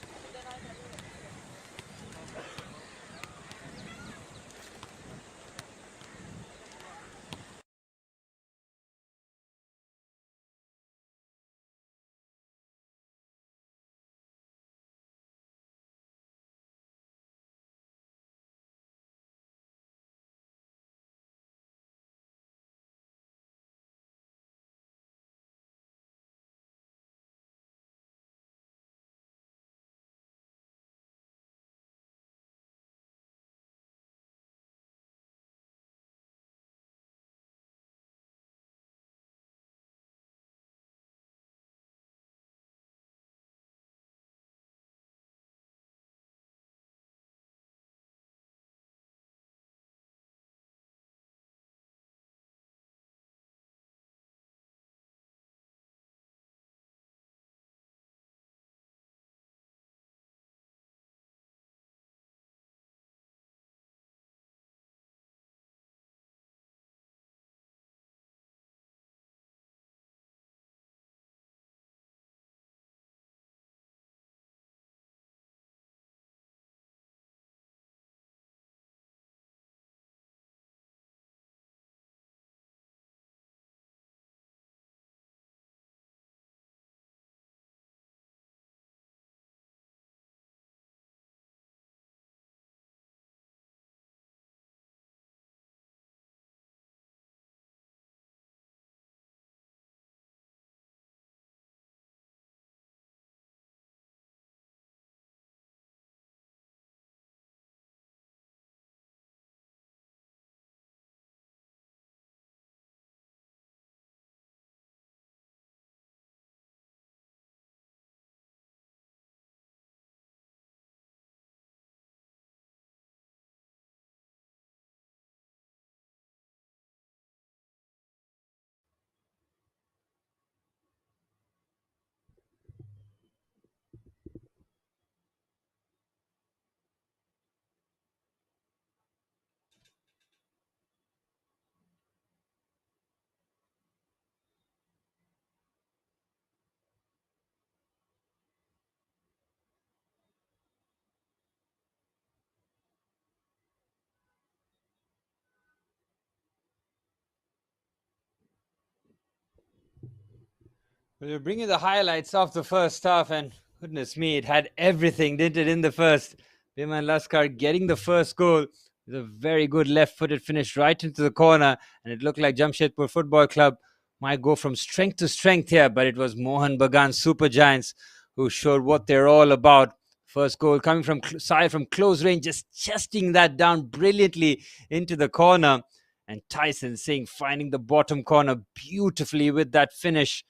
Well, you bring you the highlights of the first half, and goodness me, it had everything, didn't it, in the first? Biman Laskar getting the first goal with a very good left-footed finish right into the corner, and it looked like Jamshedpur Football Club might go from strength to strength here, but it was Mohun Bagan Super Giants who showed what they're all about. First goal coming from side from close range, just chesting that down brilliantly into the corner, and Tyson Singh finding the bottom corner beautifully with that finish.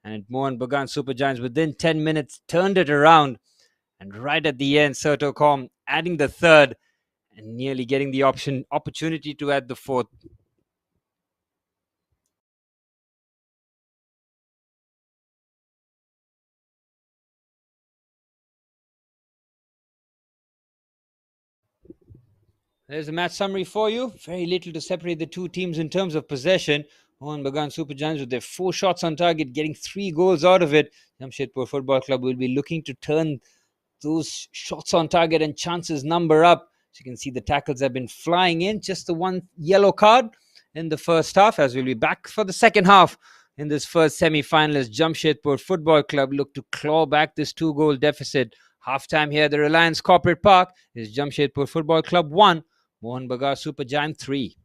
And Mohun Bagan Super Giants within 10 minutes turned it around. And right at the end, Sertocom adding the third and nearly getting the opportunity to add the fourth. There's a match summary for you. Very little to separate the two teams in terms of possession. Mohun Bagan Super Giants with their 4 shots on target, getting 3 goals out of it. Jamshedpur Football Club will be looking to turn those shots on target and chances number up. So you can see the tackles have been flying in. Just the one yellow card in the first half, as we'll be back for the second half in this first semi-final as Jamshedpur Football Club look to claw back this 2-goal deficit. Halftime here at the Reliance Corporate Park is Jamshedpur Football Club 1, Mohun Bagan Super Giant 3.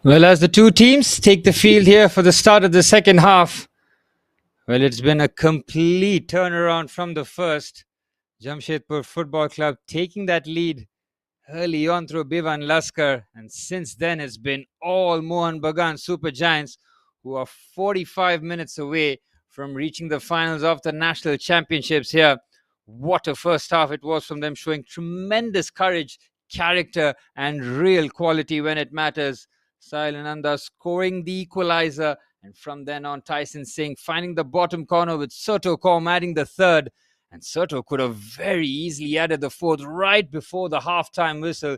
Well, as the two teams take the field here for the start of the second half, well, it's been a complete turnaround from the first. Jamshedpur Football Club taking that lead early on through Bivan Laskar, and since then it's been all Mohun Bagan Super Giants, who are 45 minutes away from reaching the finals of the national championships here. What a first half it was from them, showing tremendous courage, character, and real quality when it matters. Sahil Ananda scoring the equalizer, and from then on, Tyson Singh finding the bottom corner with Soto Kom adding the third. And Soto could have very easily added the fourth right before the halftime whistle,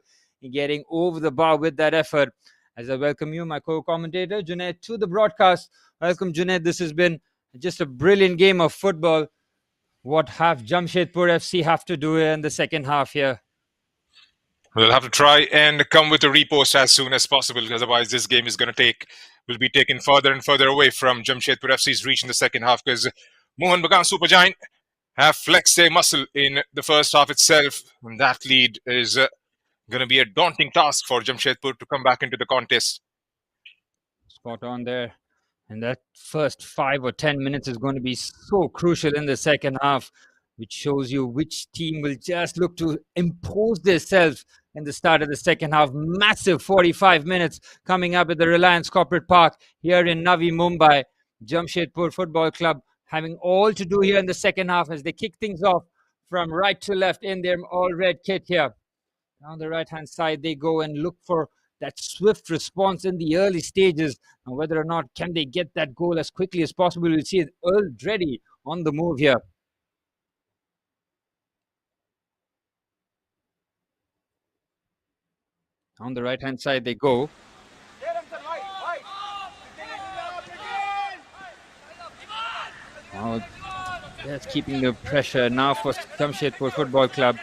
getting over the bar with that effort. As I welcome you, my co-commentator, Junaid, to the broadcast. Welcome, Junaid. This has been just a brilliant game of football. What have Jamshedpur FC have to do in the second half here? We'll have to try and come with a repost as soon as possible, because otherwise this game is going to will be taken further and further away from Jamshedpur FC's reach in the second half, because Mohun Bagan Super Giant have flexed their muscle in the first half itself, and that lead is going to be a daunting task for Jamshedpur to come back into the contest. Spot on there. And that first 5 or 10 minutes is going to be so crucial in the second half, which shows you which team will just look to impose themselves in the start of the second half. Massive 45 minutes coming up at the Reliance Corporate Park here in Navi Mumbai. Jamshedpur Football Club having all to do here in the second half as they kick things off from right to left in their all-red kit here. Down the right-hand side, they go and look for that swift response in the early stages. And whether or not can they get that goal as quickly as possible, we'll see it already on the move here. On the right-hand side, they go. Oh, that's keeping the pressure now for Jamshedpur Football Club.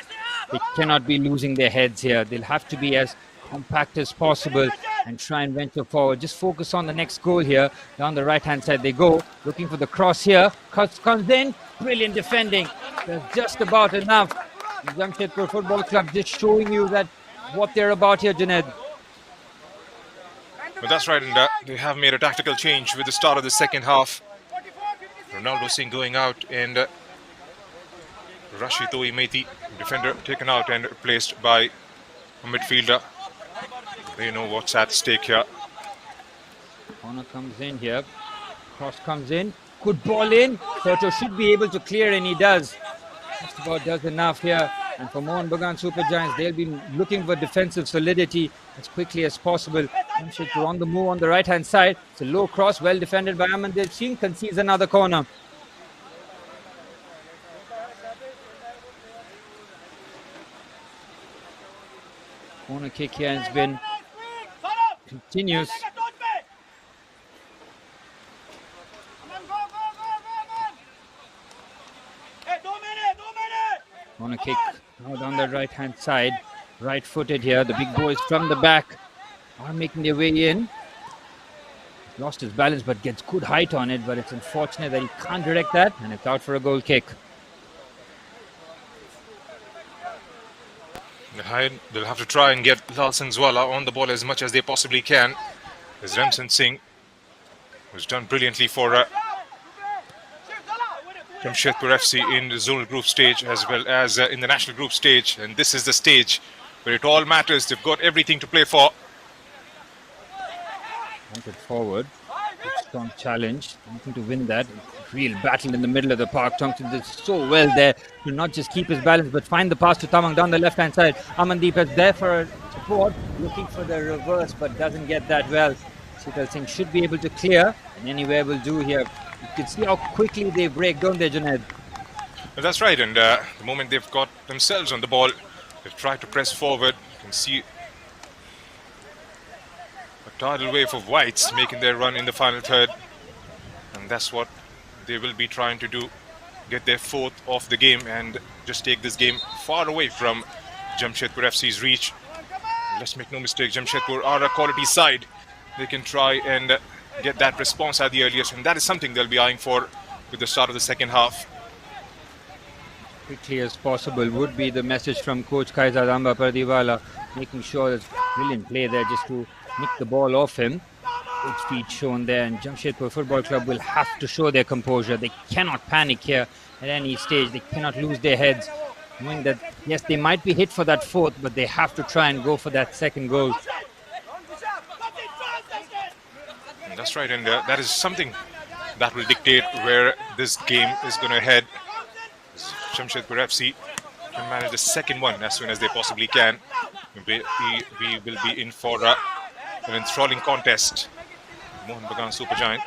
They cannot be losing their heads here. They'll have to be as compact as possible and try and venture forward. Just focus on the next goal here. Down the right-hand side they go, looking for the cross here. Cross comes in. Brilliant defending. That's just about enough. The Jamshedpur Football Club just showing you that what they're about here, Junaid. Well, that's right, and they have made a tactical change with the start of the second half. Ronaldo Singh going out, and Rashid Mehti, defender, taken out and replaced by a midfielder. They know what's at stake here. Corner comes in here. Cross comes in. Good ball in. Soto should be able to clear, and he does. Just about does enough here. And for Mohun Bagan Super Giants, they'll be looking for defensive solidity as quickly as possible. Jamshedpur on the move on the right-hand side. It's a low cross, well defended by Amandeep Singh. Concedes another corner. Corner kick here has been continuous. Corner kick out on the right-hand side. Right-footed here. The big boys from the back are making their way in. Lost his balance but gets good height on it, but it's unfortunate that he can't direct that, and it's out for a goal kick. They'll have to try and get Lalsanjwala on the ball as much as they possibly can. As Ramsan Singh, who's done brilliantly for Jamshedpur FC in the zonal group stage as well as in the national group stage. And this is the stage where it all matters. They've got everything to play for. Wanted forward. Strong challenge. Looking to win that. Real battle in the middle of the park. Thompson did so well there to not just keep his balance but find the pass to Tamang down the left-hand side. Amandeep is there for support. Looking for the reverse but doesn't get that well. Sital Singh should be able to clear. And anywhere will do here. You can see how quickly they break, don't they, Junaid? Well, that's right. And the moment they've got themselves on the ball, they've tried to press forward. You can see a tidal wave of whites making their run in the final third. And that's what they will be trying to do. Get their fourth off the game and just take this game far away from Jamshedpur FC's reach. Let's make no mistake, Jamshedpur are a quality side. They can try and get that response at the earliest, and that is something they'll be eyeing for with the start of the second half. Quickly as possible would be the message from Coach Kaizad Amba Pardiwala, making sure there's brilliant play there just to nicked the ball off him. Good feet shown there, and Jamshedpur Football Club will have to show their composure. They cannot panic here at any stage. They cannot lose their heads, knowing that, yes, they might be hit for that fourth, but they have to try and go for that second goal. That's right, and that is something that will dictate where this game is going to head. Jamshedpur FC can manage the second one as soon as they possibly can. We will be in for an enthralling contest. Mohun Bagan Supergiant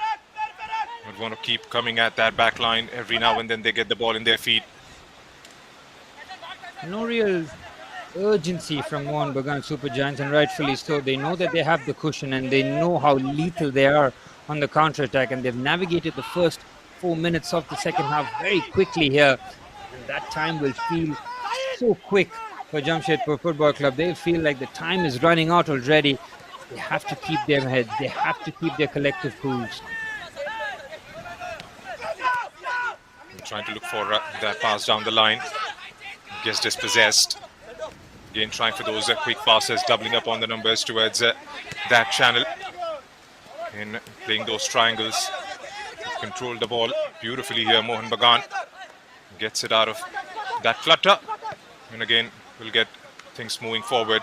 would want to keep coming at that back line. Every now and then they get the ball in their feet. No real urgency from Mohun Bagan Supergiants, and rightfully so. They know that they have the cushion and they know how lethal they are on the counter-attack, and they've navigated the first 4 minutes of the second half very quickly here. And that time will feel so quick for Jamshedpur Football Club. They feel like the time is running out already. They have to keep their heads. They have to keep their collective cools. Trying to look for that pass down the line. Gets dispossessed. Again, trying for those quick passes, doubling up on the numbers towards that channel. In playing those triangles. Control the ball beautifully here. Mohun Bagan gets it out of that clutter. And again, we'll get things moving forward.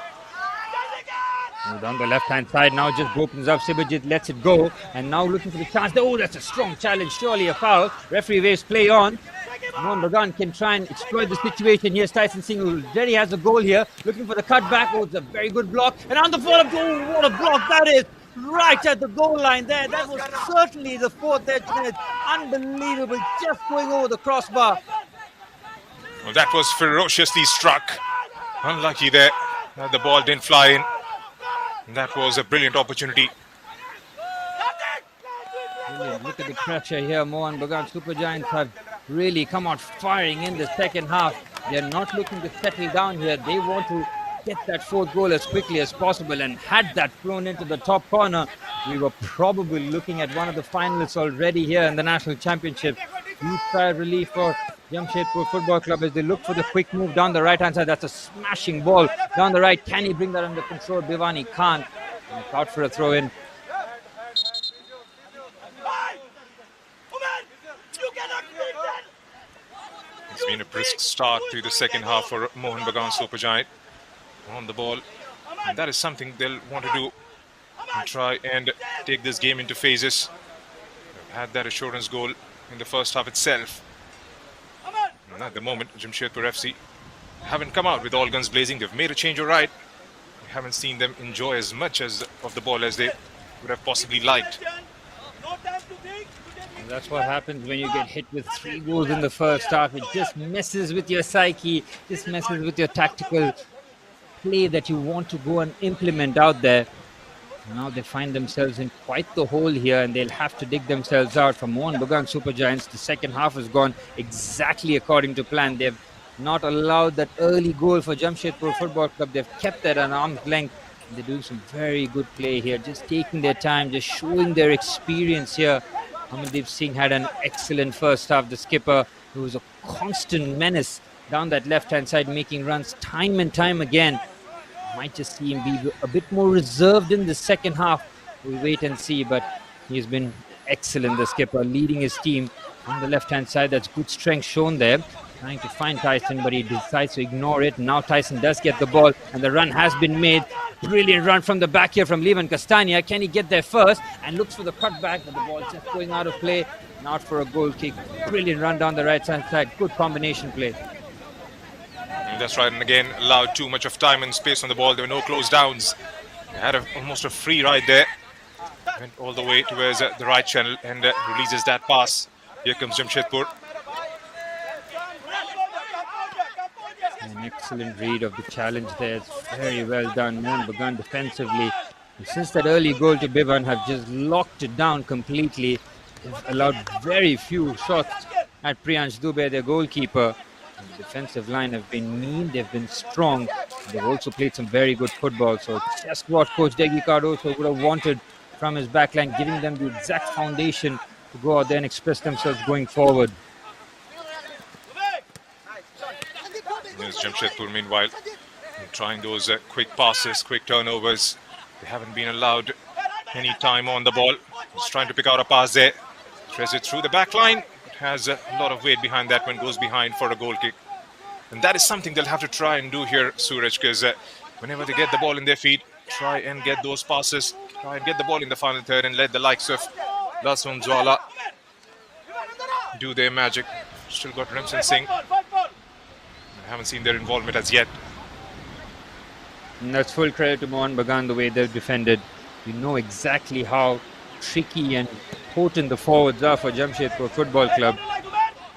Down the left-hand side now, just opens up. Sibajit lets it go, and now looking for the chance. Oh, that's a strong challenge, surely a foul. Referee waves play on. Mohun Bagan can try and exploit the situation. Here's Tyson Singh, who already has a goal here, looking for the cutback. Oh, it's a very good block, and on the follow-up, oh, what a block that is! Right at the goal line there. That was certainly the fourth edge. Unbelievable, just going over the crossbar. Well, that was ferociously struck. Unlucky there. The ball didn't fly in. That was a brilliant opportunity. Brilliant. Look at the pressure here. Mohun Bagan Supergiants have really come out firing in the second half. They're not looking to settle down here. They want to get that fourth goal as quickly as possible, and had that flown into the top corner, we were probably looking at one of the finalists already here in the National Championship. Huge sigh of relief for Jamshedpur Football Club as they look for the quick move down the right-hand side. That's a smashing ball down the right. Can he bring that under control? Bhivani can't. And out for a throw-in. It's been a brisk start to the second half for Mohun Bagan Supergiant. On the ball, and that is something they'll want to do and try and take this game into phases. They've had that assurance goal in the first half itself, and at the moment Jamshedpur FC haven't come out with all guns blazing. They've made a change or right. We haven't seen them enjoy as much as of the ball as they would have possibly liked. And that's what happens when you get hit with 3 goals in the first half. It just messes with your psyche, just messes with your tactical play that you want to go and implement out there. Now they find themselves in quite the hole here, and they'll have to dig themselves out. From Mohun Bagan Supergiants, the second half has gone exactly according to plan. They've not allowed that early goal for Jamshedpur Football Club. They've kept that at arm's length. They're doing some very good play here, just taking their time, just showing their experience here. Amandeep Singh had an excellent first half. The skipper, who was a constant menace down that left-hand side, making runs time and time again. Might just see him be a bit more reserved in the second half. We'll wait and see, but he's been excellent, the skipper, leading his team on the left-hand side. That's good strength shown there. Trying to find Tyson, but he decides to ignore it. Now Tyson does get the ball, and the run has been made. Brilliant run from the back here from Levan Castagna. Can he get there first? And looks for the cutback, but the ball just going out of play. Not for a goal kick. Brilliant run down the right-hand side. Good combination play. That's right, and again allowed too much of time and space on the ball. There were no close downs. They had almost a free ride there. Went all the way towards the right channel and releases that pass. Here comes Jamshedpur. An excellent read of the challenge there. It's very well done. Mohun Bagan defensively. And since that early goal to Bhivan, have just locked it down completely. They've allowed very few shots at Priyansh Dubey, their goalkeeper. The defensive line have been mean, they've been strong. They've also played some very good football. So just what Coach Degi Cardoso would have wanted from his backline, giving them the exact foundation to go out there and express themselves going forward. There's Jamshedpur meanwhile trying those quick passes, quick turnovers. They haven't been allowed any time on the ball. He's trying to pick out a pass there. Threads it through the back line. It has a lot of weight behind that one, goes behind for a goal kick. And that is something they'll have to try and do here, Suraj, because whenever they get the ball in their feet, try and get those passes, try and get the ball in the final third and let the likes of Lasun Zwala do their magic. Still got Remsen Singh. I haven't seen their involvement as yet. And that's full credit to Mohun Bagan, the way they've defended. You know exactly how tricky and potent the forwards are for Jamshedpur Football Club.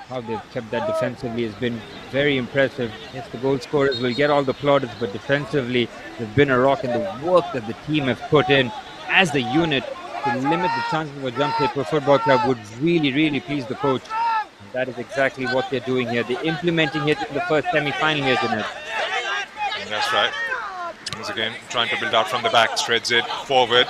How they've kept that defensively has been very impressive. Yes, the goal scorers will get all the plaudits, but defensively they've been a rock, and the work that the team have put in as the unit to limit the chances of Jamshedpur Football Club would really, really please the coach. And that is exactly what they're doing here. They're implementing it in the first semi-final here, Junaid. That's right. Once again, trying to build out from the back, spreads it forward.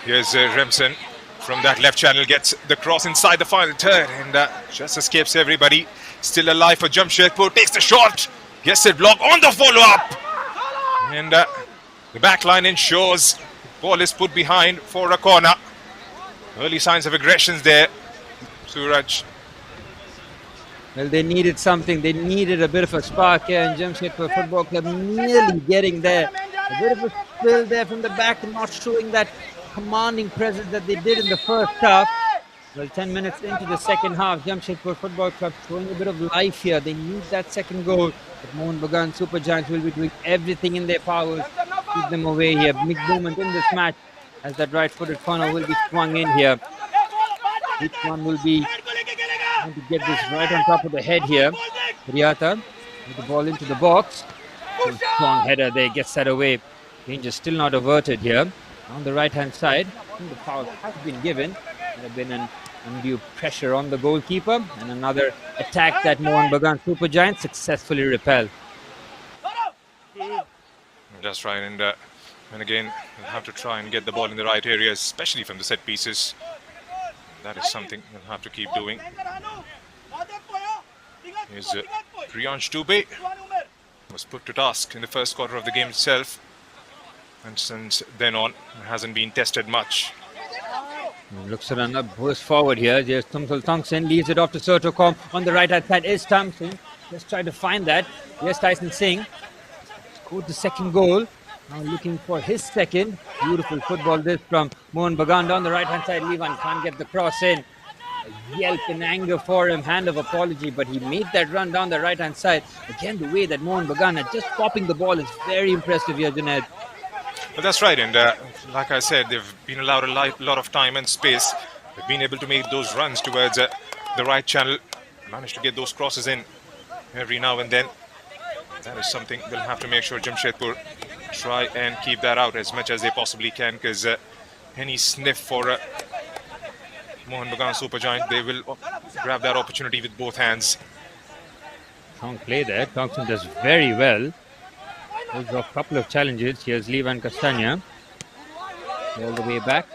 Here's Remsen from that left channel, gets the cross inside the final third and just escapes everybody. Still alive for Jamshedpur, takes the shot, gets it blocked on the follow-up. And the back line ensures the ball is put behind for a corner. Early signs of aggressions there, Suraj. Well, they needed something. They needed a bit of a spark here, and Jamshedpur Football Club nearly getting there. A bit of a spill there from the back, and not showing that commanding presence that they did in the first half. Well, 10 minutes into the second half, Jamshedpur Football Club showing a bit of life here. They need that second goal. But Mohun Bagan Super Giants will be doing everything in their powers to keep them away here. Big moment in this match as that right-footed corner will be swung in here. Each one will be trying to get this right on top of the head here. Riyata with the ball into the box. Strong header there, gets that away. Danger still not averted here. On the right-hand side, the foul has been given. There have been an undue pressure on the goalkeeper, and another attack that Mohun Bagan Super Giants successfully repelled. That's right, and again, they'll have to try and get the ball in the right areas, especially from the set pieces. That is something they'll have to keep doing. Here's Priyansh Dubey. Was put to task in the first quarter of the game itself, and since then on, hasn't been tested much. Looks to run up, goes forward here. There's Tumsul Thompson, leaves it off to Sotocom. On the right hand side is Thompson. Just try to find that. Here's Tyson Singh. Scored the second goal. Now looking for his second. Beautiful football this from Mohun Bagan. Down the right hand side, Levan can't get the cross in. A yelp in anger for him, hand of apology, but he made that run down the right hand side. Again, the way that Mohun Bagan are just popping the ball is very impressive here, Junaid. Well, that's right, and like I said, they've been allowed a lot of time and space. They've been able to make those runs towards the right channel, managed to get those crosses in every now and then. That is something they'll have to make sure Jamshedpur try and keep that out as much as they possibly can, because any sniff for Mohun Bagan Super Giant, they will grab that opportunity with both hands. Strong play there. Thompson does very well. Holds off a couple of challenges. Here's Levan Castagna. All the way back.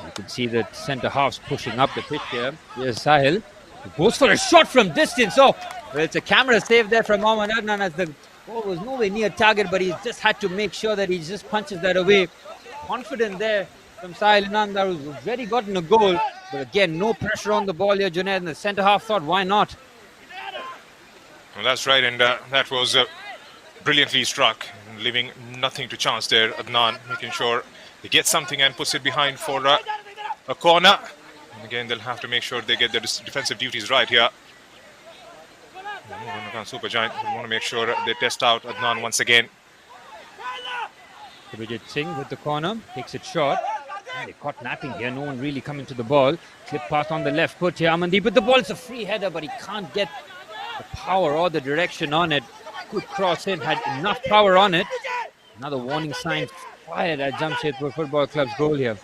You can see the centre halves pushing up the pitch here. Here's Sahil. He goes for a shot from distance. Oh, well, it's a camera save there from Mohammad Adnan as the ball was nowhere near target, but he just had to make sure that he just punches that away. Confident there from Sahil Inandar, who's already gotten a goal. But again, no pressure on the ball here, Junaid. And the centre half thought, why not? Well, that's right, and that was brilliantly struck, leaving nothing to chance there. Adnan making sure they get something and puts it behind for a corner. And again, they'll have to make sure they get their defensive duties right here. Super Giant want to make sure they test out Adnan once again. Vijay Singh with the corner, takes it short. And they caught napping here, no one really coming to the ball. Clip pass on the left foot here, Amandeep with the ball. It's a free header, but he can't get the power or the direction on it. Good cross in, had enough power on it. Another warning sign fired at Jamshedpur Football Club's goal here.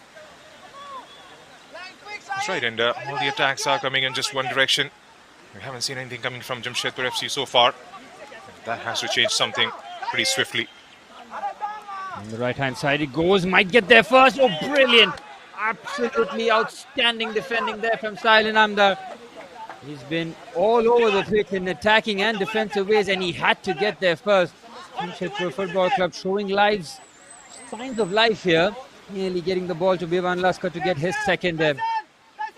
That's right, and all the attacks are coming in just one direction. We haven't seen anything coming from Jamshedpur FC so far. That has to change something pretty swiftly. On the right-hand side it goes, might get there first. Oh, brilliant! Absolutely outstanding defending there from Sahil Inandar. He's been all over the pitch in attacking and defensive ways, and he had to get there first. Jamshedpur Football Club showing signs of life here. Nearly getting the ball to Bivan Laskar to get his second there.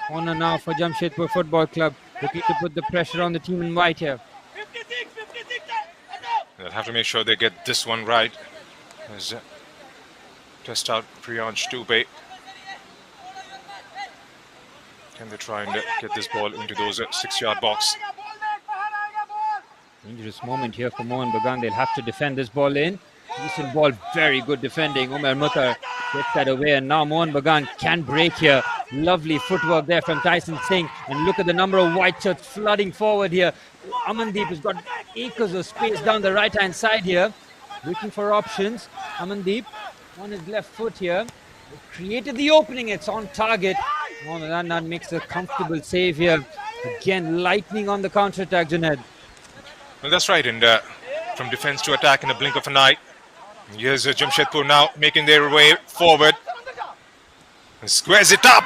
Corner now for Jamshedpur Football Club, looking to put the pressure on the team in white here. They'll have to make sure they get this one right. As test out Priyansh Dubey. Can they try and get this ball into those 6-yard box? Dangerous moment here for Mohun Bagan. They'll have to defend this ball in. Decent ball, very good defending. Umar Mutar gets that away, and now Mohun Bagan can break here. Lovely footwork there from Tyson Singh. And look at the number of white shirts flooding forward here. Amandeep has got acres of space down the right-hand side here. Looking for options. Amandeep on his left foot here. Created the opening. It's on target. Mohun Bagan makes a comfortable save here. Again, lightning on the counter-attack, Junaid. Well, that's right. And from defense to attack in a blink of an eye. Here's Jamshedpur now making their way forward. And squares it up.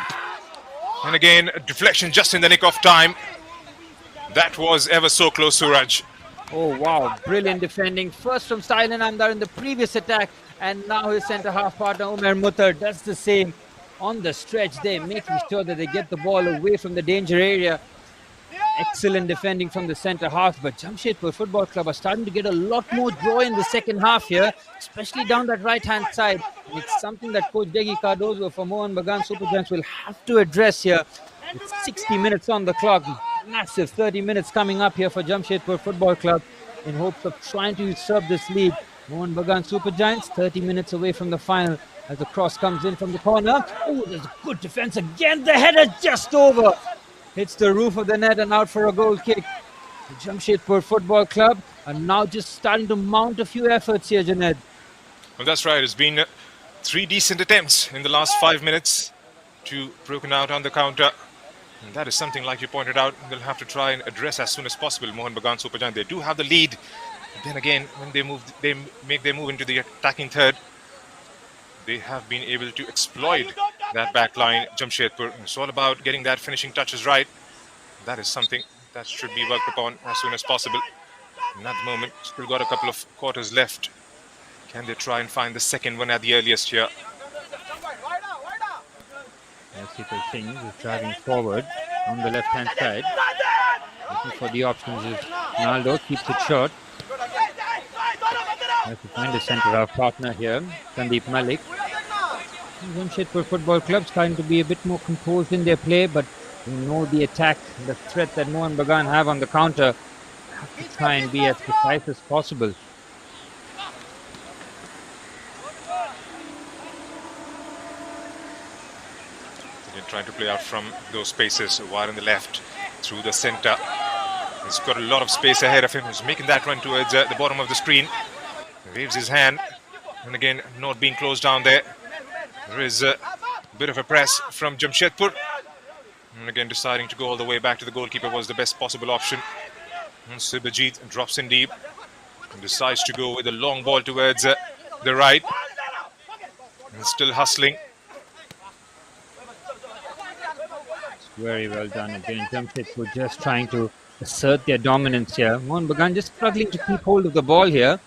And again, a deflection just in the nick of time. That was ever so close, Suraj. Oh, wow. Brilliant defending. First from Stylan Amdar in the previous attack. And now his centre-half partner, Umar Mutar, does the same on the stretch there, making sure that they get the ball away from the danger area. Excellent defending from the centre half, but Jamshedpur Football Club are starting to get a lot more joy in the second half here, especially down that right-hand side. And it's something that Coach Degi Cardozo for Mohun Bagan Super Giants will have to address here. With 60 minutes on the clock, massive 30 minutes coming up here for Jamshedpur Football Club in hopes of trying to usurp this lead. Mohun Bagan Super Giants 30 minutes away from the final as the cross comes in from the corner. Oh, there's a good defense again. The header just over. Hits the roof of the net and out for a goal kick. The Jamshedpur Football Club are now just starting to mount a few efforts here, Junaid. Well, that's right. It's been 3 decent attempts in the last 5 minutes. 2 broken out on the counter. And that is something, like you pointed out, they'll have to try and address as soon as possible. Mohun Bagan Super Giants, they do have the lead. But then again, when they make their move into the attacking third, they have been able to exploit that back line, Jamshedpur. It's all about getting that finishing touches right. That is something that should be worked upon as soon as possible. And at the moment, still got a couple of quarters left. Can they try and find the second one at the earliest here? Sita Singh is driving forward on the left-hand side. Looking for the options is Naldo, keeps it short. Has to find a centre-half partner here, Sandeep Malik. Jamshedpur Football Club starting to be a bit more composed in their play, but you know the attack, the threat that Mohun Bagan have on the counter. Have to try and be as precise as possible. Again, trying to play out from those spaces, wide on the left, through the centre. He's got a lot of space ahead of him. He's making that run towards the bottom of the screen. He waves his hand, and again, not being closed down there. There is a bit of a press from Jamshedpur. And again, deciding to go all the way back to the goalkeeper was the best possible option. And Subhajit drops in deep and decides to go with a long ball towards the right. And still hustling. Very well done again. Jamshedpur just trying to assert their dominance here. Mohun Bagan just struggling to keep hold of the ball here.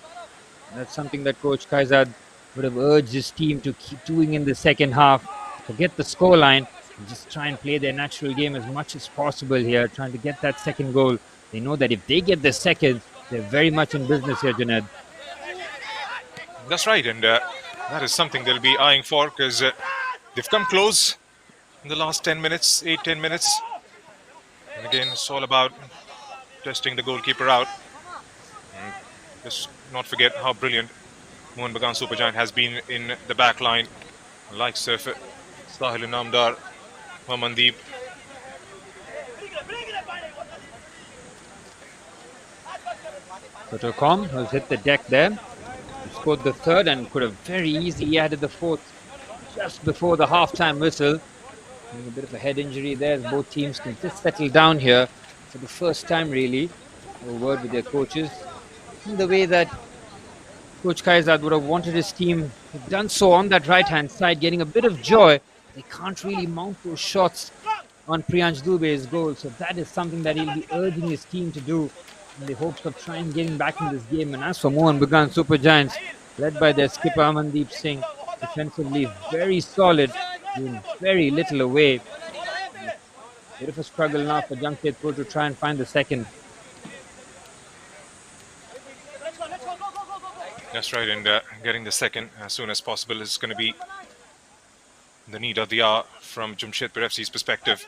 That's something that Coach Kaizad would have urged his team to keep doing in the second half. Forget the scoreline and just try and play their natural game as much as possible here, trying to get that second goal. They know that if they get the second, they're very much in business here, Junaid. That's right, and that is something they'll be eyeing for, because they've come close in the last 10 minutes, 8-10 minutes. And again, it's all about testing the goalkeeper out. And just not forget how brilliant Mohun Bagan Super Giant has been in the back line. Likes of Sahil Namdar, Amandeep. Kotokom has hit the deck there. He scored the third and could have very easily added the fourth just before the half-time whistle. And a bit of a head injury there as both teams can just settle down here for the first time, really. A word with their coaches. In the way that Coach Kaizad would have wanted his team to have done so on that right-hand side, getting a bit of joy. They can't really mount those shots on Priyansh Dubey's goal. So that is something that he'll be urging his team to do in the hopes of trying getting back in this game. And as for Mohun Bagan Super Giants, led by their skipper Amandeep Singh, defensively very solid, doing very little away. Bit of a struggle now for Jamshedpur to try and find the second. That's right, and getting the second as soon as possible is going to be the need of the hour from Jamshedpur FC's perspective.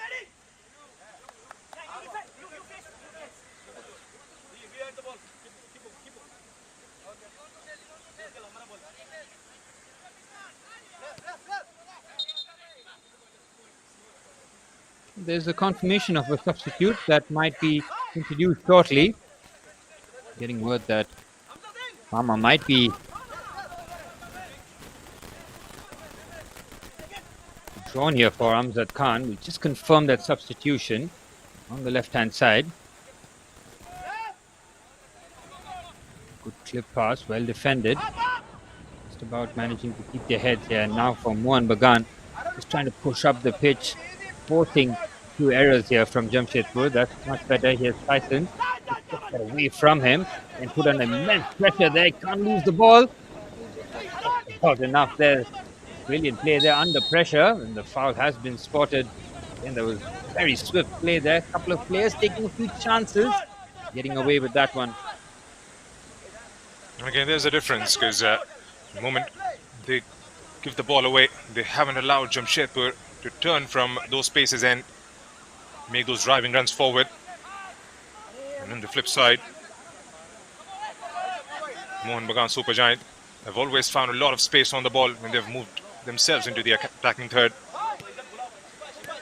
There's a confirmation of a substitute that might be introduced shortly. Getting word that Mama might be drawn here for Amjad Khan. We'll just confirm that substitution on the left-hand side. Good clip pass, well defended. Just about managing to keep their heads here. And now for Mohun Bagan, just trying to push up the pitch, forcing two errors here from Jamshedpur. That's much better. Here's Tyson. Just get away from him and put on immense pressure there. Can't lose the ball. Not enough there. Brilliant play there under pressure, and the foul has been spotted. And there was very swift play there. A couple of players taking a few chances, getting away with that one. Again, there's a difference because the moment they give the ball away, they haven't allowed Jamshedpur to turn from those spaces and make those driving runs forward. And on the flip side, Mohun Bagan Supergiant have always found a lot of space on the ball when they've moved themselves into the attacking third.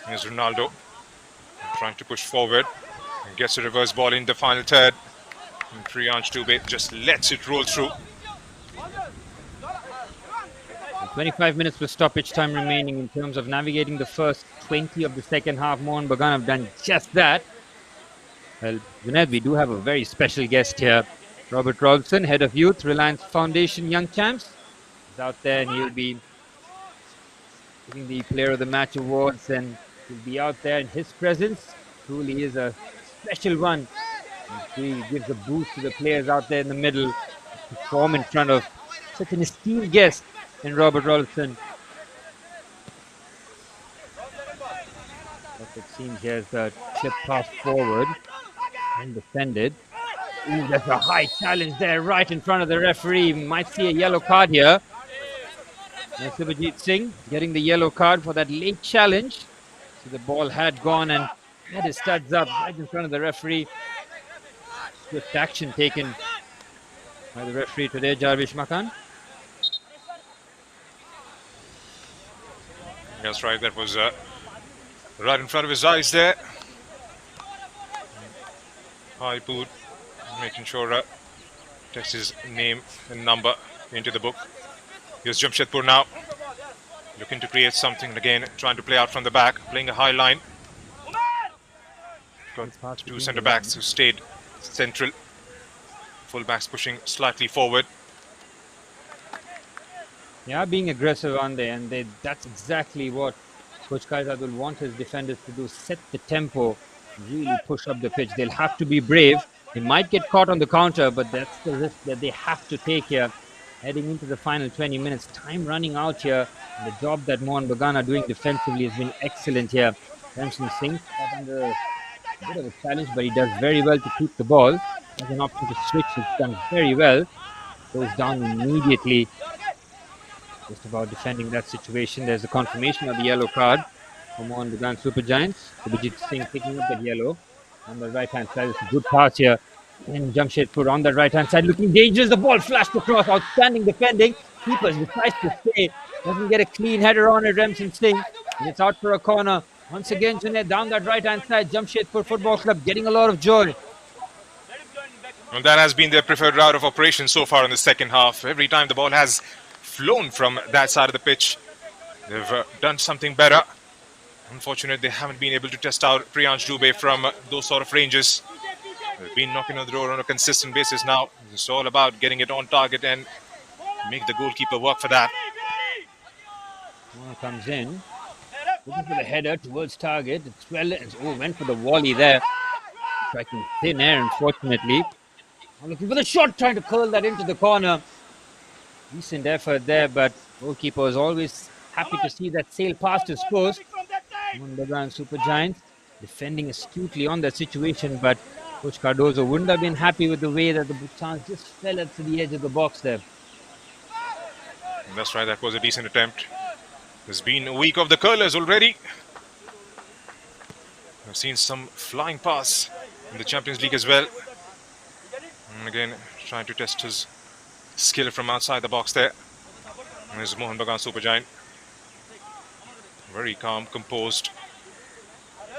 Here's Ronaldo trying to push forward and gets a reverse ball in the final third. And Priyansh Dubey just lets it roll through. 25 minutes with stoppage time remaining in terms of navigating the first 20 of the second half. Mohun Bagan have done just that. Well, Junaid, we do have a very special guest here. Robert Robson, Head of Youth, Reliance Foundation Young Champs. He's out there and he'll be giving the Player of the Match awards, and he'll be out there in his presence. Truly is a special one. He gives a boost to the players out there in the middle to perform in front of such an esteemed guest in Robert Robson. What it seems here is the clip pass forward and defended. Ooh, that's a high challenge there right in front of the referee. Might see a yellow card here. And Subhajit Singh getting the yellow card for that late challenge. So the ball had gone and had his studs up right in front of the referee. Swift action taken by the referee today, Jarvish Makan. That's right, that was right in front of his eyes there. High boot, making sure text his name and number into the book. Here's Jamshedpur now, looking to create something again, trying to play out from the back, playing a high line. Got two centre backs who stayed central. Full backs pushing slightly forward. Yeah, being aggressive on there, and that's exactly what Coach Kaizad will want his defenders to do. Set the tempo, really push up the pitch. They'll have to be brave. They might get caught on the counter, but that's the risk that they have to take here. Heading into the final 20 minutes, time running out here. And the job that Mohun Bagan are doing defensively has been excellent here. Ramshan Singh got under a bit of a challenge, but he does very well to keep the ball. Has an option to switch, it's done very well. Goes down immediately. Just about defending that situation. There's a confirmation of the yellow card for Mohun Bagan Super Giants. Subhajit Singh picking up that yellow on the right hand side. It's a good pass here. And Jamshedpur on the right hand side looking dangerous. The ball flashed across. Outstanding defending. Keeper decides to stay. Doesn't get a clean header on it. Ramshan Singh. And it's out for a corner. Once again, Junaid down that right hand side. Jamshedpur Football Club getting a lot of joy. Well, that has been their preferred route of operation so far in the second half. Every time the ball has flown from that side of the pitch, they've done something better. Unfortunately, they haven't been able to test out Priyansh Dubey from those sort of ranges. They've been knocking on the door on a consistent basis now. It's all about getting it on target and make the goalkeeper work for that. Ball comes in. Looking for the header towards target. It's well. Oh, went for the volley there. Striking thin air, unfortunately. Looking for the shot, trying to curl that into the corner. Decent effort there, but goalkeeper is always happy to see that sail past his post. Mohun Bagan Super Giants defending astutely on that situation, but Coach Cardozo wouldn't have been happy with the way that the chance just fell up to the edge of the box there. And that's right, that was a decent attempt. It's been a week of the curlers already. I've seen some flying pass in the Champions League as well. And again, trying to test his skill from outside the box there. And there's Mohun Bagan Supergiant. Very calm, composed.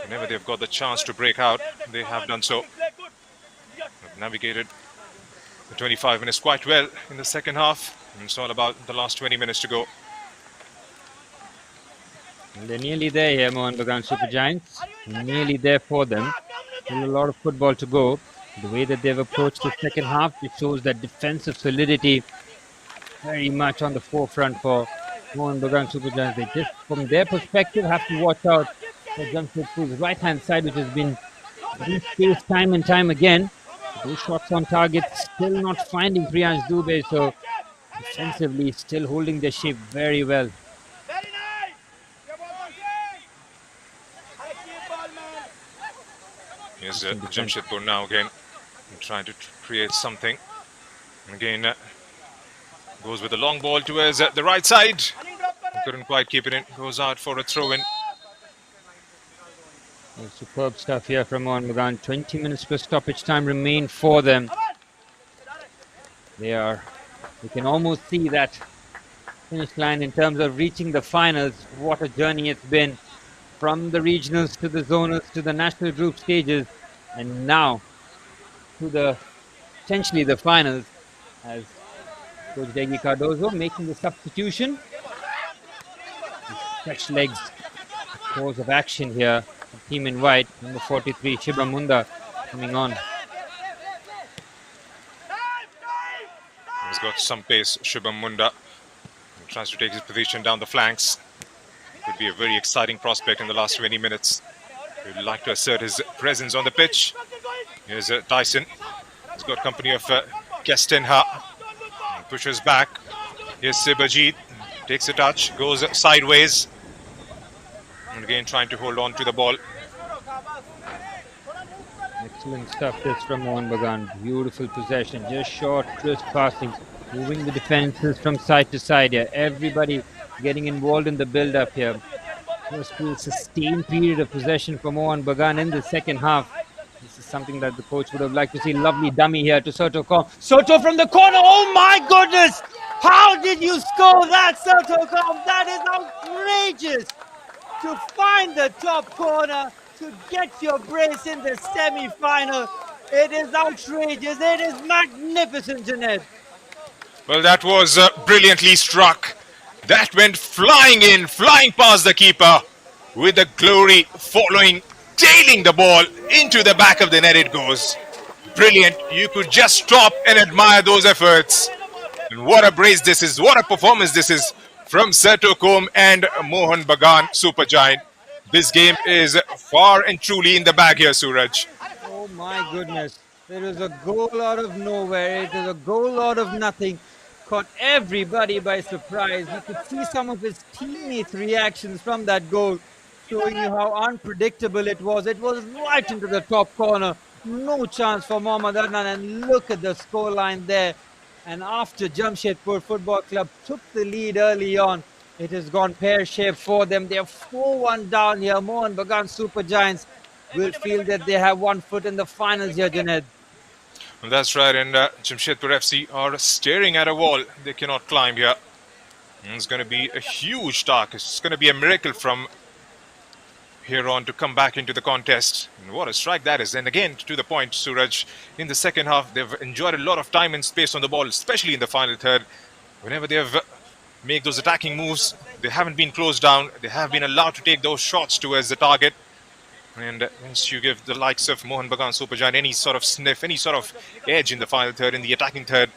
Whenever they've got the chance to break out, they have done so. They've navigated the 25 minutes quite well in the second half. And it's all about the last 20 minutes to go. And they're nearly there here, Mohun Bagan Super Giants. Nearly there for them. Still a lot of football to go. The way that they've approached the second half, it shows that defensive solidity very much on the forefront for Mohun Bagan Super Giants. They just, from their perspective, have to watch out for Jamshedpur's right-hand side, which has been faced time and time again. Those shots on target still not finding Priyansh Dubey, so defensively still holding their shape very well. Here's Jamshedpur now again, trying to create something. And again, goes with the long ball towards the right side. Couldn't quite keep it in. Goes out for a throw-in. Superb stuff here from Mohun Bagan. 20 minutes plus stoppage time remain for them. You can almost see that finish line in terms of reaching the finals. What a journey it's been. From the regionals to the zonals to the national group stages, and now to potentially the finals, as Coach Degi Cardozo making the substitution. Fresh legs, course of action here. The team in white, number 43, Shubham Munda, coming on. He's got some pace, Shubham Munda. He tries to take his position down the flanks. Could be a very exciting prospect in the last 20 minutes. He would like to assert his presence on the pitch. Here's Tyson. He's got company of Kestenha. Pushes back. Here's Sibajit. Takes a touch. Goes sideways. And again trying to hold on to the ball. Excellent stuff this from Mohun Bagan. Beautiful possession. Just short, crisp passing. Moving the defenses from side to side here. Everybody getting involved in the build-up here. First to a sustained period of possession for Mohun Bagan in the second half. This is something that the coach would have liked to see. Lovely dummy here to Soto. Soto from the corner. Oh my goodness! How did you score that, Soto? That is outrageous! To find the top corner, to get your brace in the semi-final. It is outrageous. It is magnificent, Junaid. Well, that was brilliantly struck. That went flying in, flying past the keeper with the glory following, tailing the ball into the back of the net it goes. Brilliant. You could just stop and admire those efforts. And what a brace this is. What a performance this is from Sertocom and Mohun Bagan Supergiant. This game is far and truly in the bag here, Suraj. Oh my goodness. There is a goal out of nowhere. It is a goal out of nothing. Caught everybody by surprise. You could see some of his teammates' reactions from that goal, showing you how unpredictable it was. It was right into the top corner. No chance for Mohammad Adnan. And look at the scoreline there. And after Jamshedpur Football Club took the lead early on, it has gone pear-shaped for them. They are 4-1 down here. Mohun Bagan Super Giants will feel that they have one foot in the finals here, Junaid. Well, that's right, and Jamshedpur FC are staring at a wall. They cannot climb here. And it's going to be a huge task. It's going to be a miracle from here on to come back into the contest. And what a strike that is. And again, to the point, Suraj, in the second half, they've enjoyed a lot of time and space on the ball, especially in the final third. Whenever they've made those attacking moves, they haven't been closed down. They have been allowed to take those shots towards the target. And once you give the likes of Mohun Bagan Supergiant any sort of sniff, any sort of edge in the final third, in the attacking third,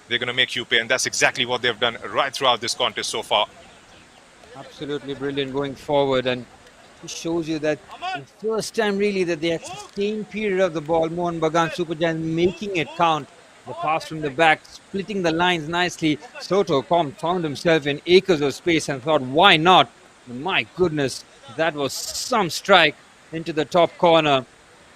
they're going to make you pay. And that's exactly what they've done right throughout this contest so far. Absolutely brilliant going forward. And it shows you that the first time really that they had sustained period of the ball, Mohun Bagan Supergiant making it count. The pass from the back, splitting the lines nicely. Soto found himself in acres of space and thought, why not? My goodness, that was some strike into the top corner,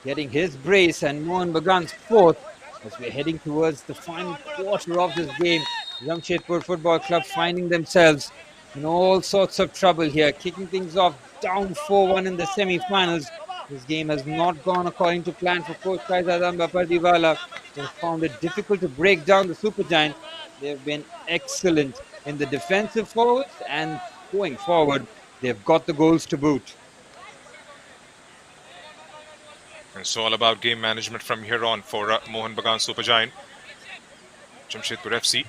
getting his brace and Mohun Bagan's fourth as we're heading towards the final quarter of this game. Jamshedpur Football Club finding themselves in all sorts of trouble here, kicking things off down 4-1 in the semi-finals. This game has not gone according to plan for Coach Faizadam Bapardiwala. They have found it difficult to break down the Super Giants. They have been excellent in the defensive forwards, and going forward, they've got the goals to boot. It's all about game management from here on for Mohun Bagan Supergiant. Jamshedpur FC,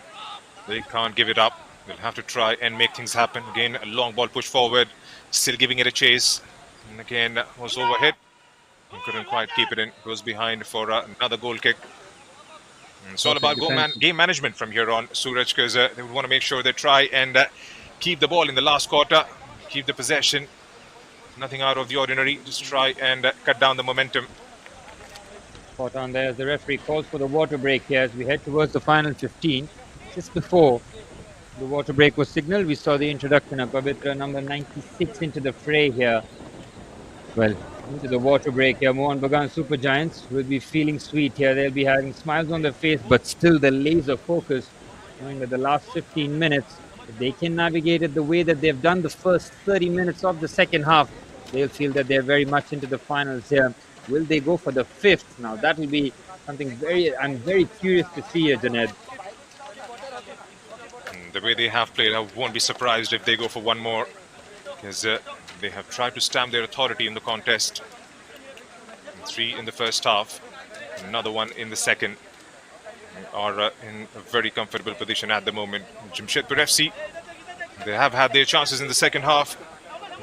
they can't give it up. They'll have to try and make things happen. Again, a long ball push forward, still giving it a chase. And again, was overhit. Couldn't quite keep it in. Goes behind for another goal kick. And it's all about game management from here on, Suraj, because they would want to make sure they try and keep the ball in the last quarter, keep the possession. Nothing out of the ordinary. Just try and cut down the momentum. Spot on there as the referee calls for the water break here as we head towards the final 15. Just before the water break was signaled, we saw the introduction of Pavitra number 96 into the fray here. Well, into the water break here, Mohun Bagan Super Giants will be feeling sweet here. They'll be having smiles on their face, but still the laser focus, knowing that the last 15 minutes, if they can navigate it the way that they've done the first 30 minutes of the second half, they'll feel that they're very much into the finals here. Will they go for the fifth? Now, that will be something I'm very curious to see here, Junaid. The way they have played, I won't be surprised if they go for one more, because they have tried to stamp their authority in the contest. 3 in the first half, another one in the second. They are in a very comfortable position at the moment. Jamshedpur FC, they have had their chances in the second half.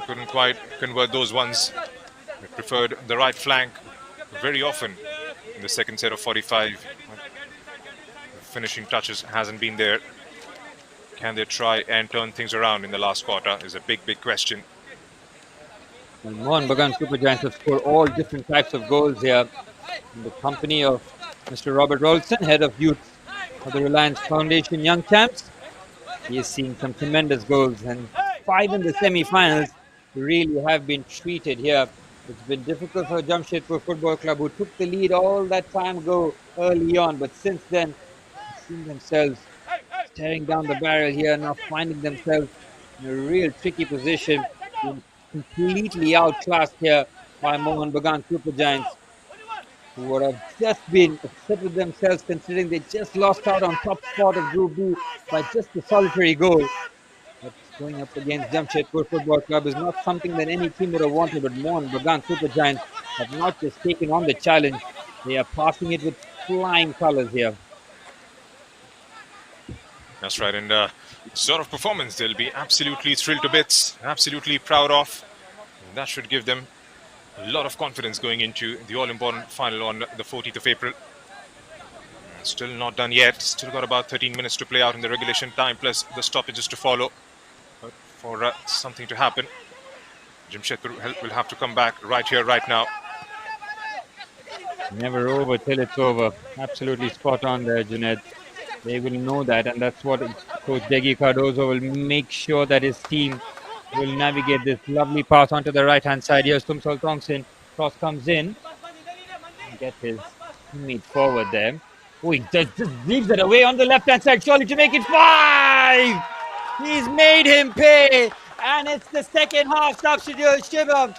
Couldn't quite convert those ones. They preferred the right flank very often in the second set of 45. The finishing touches hasn't been there. Can they try and turn things around in the last quarter is a big question. Well, Mohun Bagan Super Giants have scored all different types of goals here in the company of Mr. Robert Rolson, head of youth of the Reliance Foundation Young Champs. He has seen some tremendous goals, and 5 in the semi-finals really have been treated here. It's been difficult for Jamshedpur Football Club, who took the lead all that time ago early on, but since then, they've seen themselves staring down the barrel here, now finding themselves in a real tricky position, being completely outclassed here by Mohun Bagan Super Giants, who would have just been upset with themselves considering they just lost out on top spot of Group B by just a solitary goal. But going up against Jamshedpur Football Club is not something that any team would have wanted, but Mohun Bagan Super Giants have not just taken on the challenge, they are passing it with flying colours here. That's right, and sort of performance they'll be absolutely thrilled to bits, absolutely proud of. And that should give them a lot of confidence going into the all-important final on the 14th of April. Still not done yet. Still got about 13 minutes to play out in the regulation time, plus the stoppages to follow. But for something to happen, Jamshedpur will have to come back right here, right now. Never over till it's over. Absolutely spot on there, Junaid. They will know that, and that's what Coach Degi Cardozo will make sure that his team will navigate this lovely pass onto the right-hand side. Here's Tumsol Tongsin. Cross comes in. Get his teammate forward there. Oh, he just leaves it away on the left-hand side, surely to make it 5! He's made him pay, and it's the second half substitute, Shivam,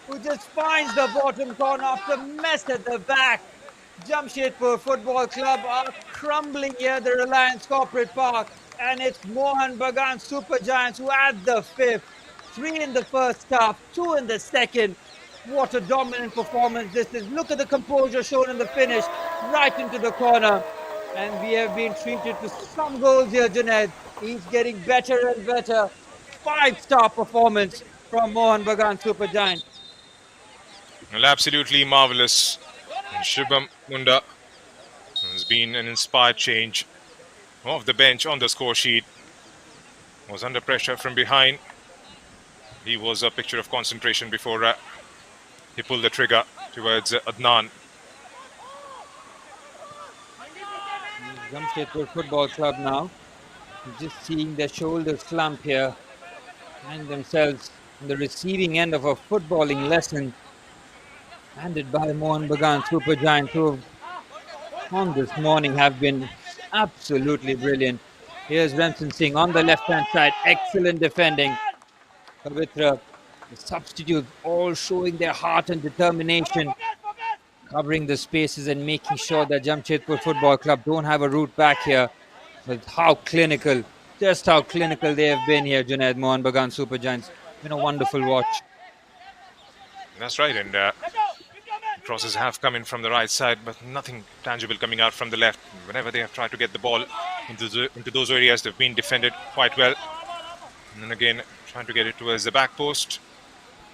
who just finds the bottom corner after mess at the back. Jamshedpur Football Club are crumbling here at the Reliance Corporate Park, and it's Mohun Bagan Super Giants who add the 5th. 3 in the first half, 2 in the second. What a dominant performance this is. Look at the composure shown in the finish, right into the corner. And we have been treated to some goals here, Junaid. He's getting better and better. 5-star performance from Mohun Bagan Super Giants. Well, absolutely marvelous. And Shubham Munda has been an inspired change off the bench on the score sheet. Was under pressure from behind. He was a picture of concentration before he pulled the trigger towards Adnan. Jamshedpur Football Club now. Just seeing their shoulders slump here, find themselves on the receiving end of a footballing lesson handed by Mohun Bagan Super Giants, who on this morning have been absolutely brilliant. Here's Remsen Singh on the left-hand side. Excellent defending. Pavitra, the substitutes all showing their heart and determination, covering the spaces and making sure that Jamshedpur Football Club don't have a route back here. But how clinical, just how clinical they have been here, Junaid Mohun Bagan Super Giants. Been a wonderful watch. That's right, and crosses have come in from the right side, but nothing tangible coming out from the left. Whenever they have tried to get the ball into those areas, they've been defended quite well. And then again, trying to get it towards the back post,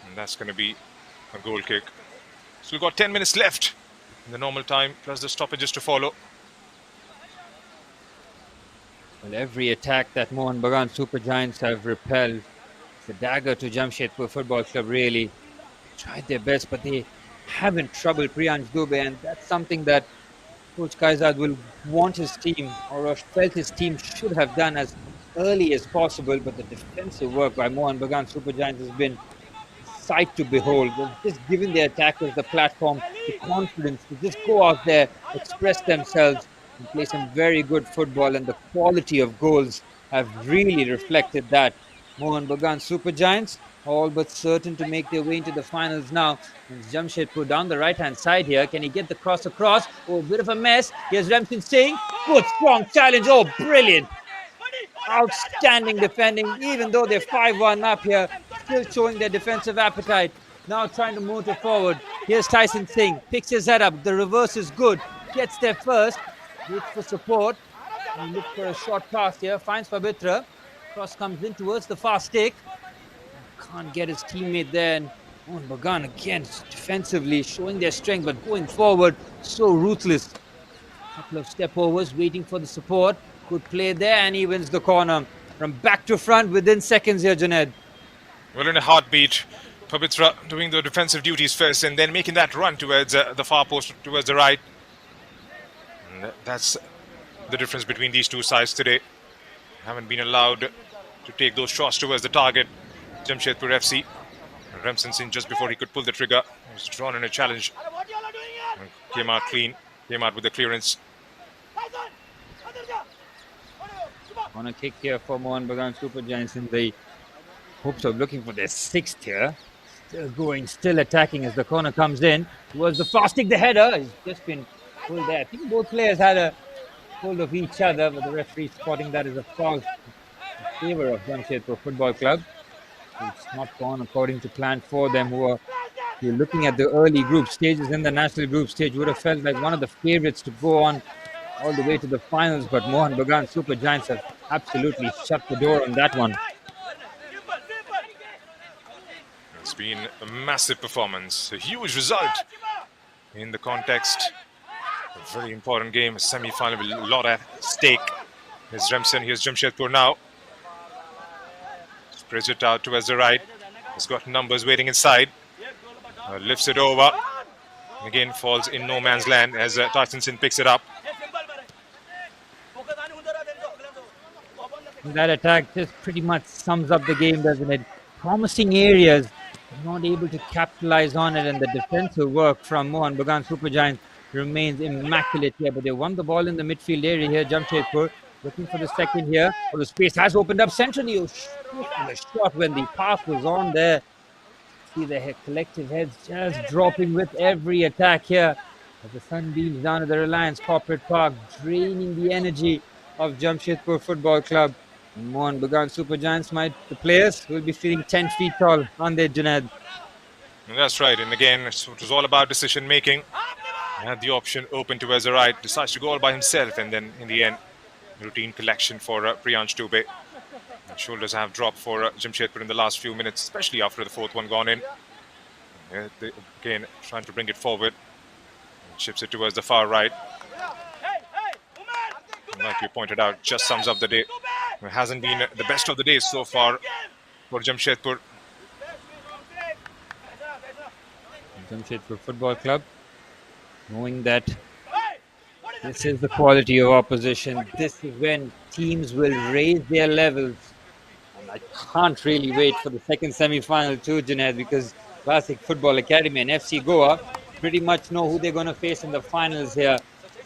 and that's going to be a goal kick. So we've got 10 minutes left in the normal time, plus the stoppages to follow. Well, every attack that Mohun Bagan Super Giants have repelled, it's a dagger to Jamshedpur Football Club, really. Tried their best, but they haven't troubled Priyansh Dubey, and that's something that Coach Kaizad will want his team, or felt his team should have done as early as possible. But the defensive work by Mohun Bagan Super Giants has been sight to behold. They've just given their attackers the platform, the confidence to just go out there, express themselves, and play some very good football, and the quality of goals have really reflected that. Mohun Bagan Super Giants all but certain to make their way into the finals now. And Jamshedpur down the right-hand side here. Can he get the cross across? Oh, a bit of a mess. Here's Remsen Singh. Good, strong challenge. Oh, brilliant. Outstanding defending, even though they're 5-1 up here. Still showing their defensive appetite. Now trying to motor forward. Here's Tyson Singh. Picks his head up. The reverse is good. Gets there first. Waits for support. And looks for a short pass here. Finds Pavitra. Cross comes in towards the far stick. Can't get his teammate there. And Mohun Bagan again defensively showing their strength, but going forward so ruthless. Couple of step overs, waiting for the support. Good play there, and he wins the corner from back to front within seconds here, Junaid. Well, in a heartbeat, Pavitra doing the defensive duties first, and then making that run towards the far post, towards the right. And that's the difference between these two sides today. Haven't been allowed to take those shots towards the target. Jamshedpur FC. Remsen Singh, just before he could pull the trigger, was drawn in a challenge. And came out clean, came out with the clearance. On a kick here for Mohun Bagan Super Giants in the hopes of looking for their sixth here. Still going, still attacking as the corner comes in. Towards the far stick, the header has just been pulled there. I think both players had a hold of each other, but the referee spotting that as a foul in favour of Jamshedpur Football Club. It's not gone according to plan for them, who are, if you're looking at the early group stages in the national group stage, would have felt like one of the favourites to go on all the way to the finals, but Mohun Bagan Super Giants have absolutely shut the door on that one. It's been a massive performance, a huge result in the context. A very important game, a semi-final with a lot at stake. Here's Remsen, here's Jamshedpur now. Spreads it out towards the right. He's got numbers waiting inside. Lifts it over. Again falls in no man's land as Tyson Singh picks it up. That attack just pretty much sums up the game, doesn't it? Promising areas, not able to capitalize on it, and the defensive work from Mohun Bagan Super Giants remains immaculate here. But they won the ball in the midfield area here. Jamshedpur looking for the second here. Well, the space has opened up centrally. The shot when the pass was on there. See the collective heads just dropping with every attack here. As the sun beams down at the Reliance Corporate Park, draining the energy of Jamshedpur Football Club. Mohun Bagan Super Giants, the players will be feeling 10 feet tall on their Junaid. That's right, and again, it was all about decision making. He had the option open towards the right, decides to go all by himself, and then in the end, routine collection for Priyansh Dubey. The shoulders have dropped for Jamshedpur in the last few minutes, especially after the fourth one gone in. Again, trying to bring it forward. Chips it towards the far right. And like you pointed out, just sums up the day. It hasn't been the best of the days so far for Jamshedpur. Jamshedpur Football Club, knowing that This is the quality of opposition. This is when teams will raise their levels. And I can't really wait for the second semi-final too, Junaid, because Classic Football Academy and FC Goa pretty much know who they're going to face in the finals here.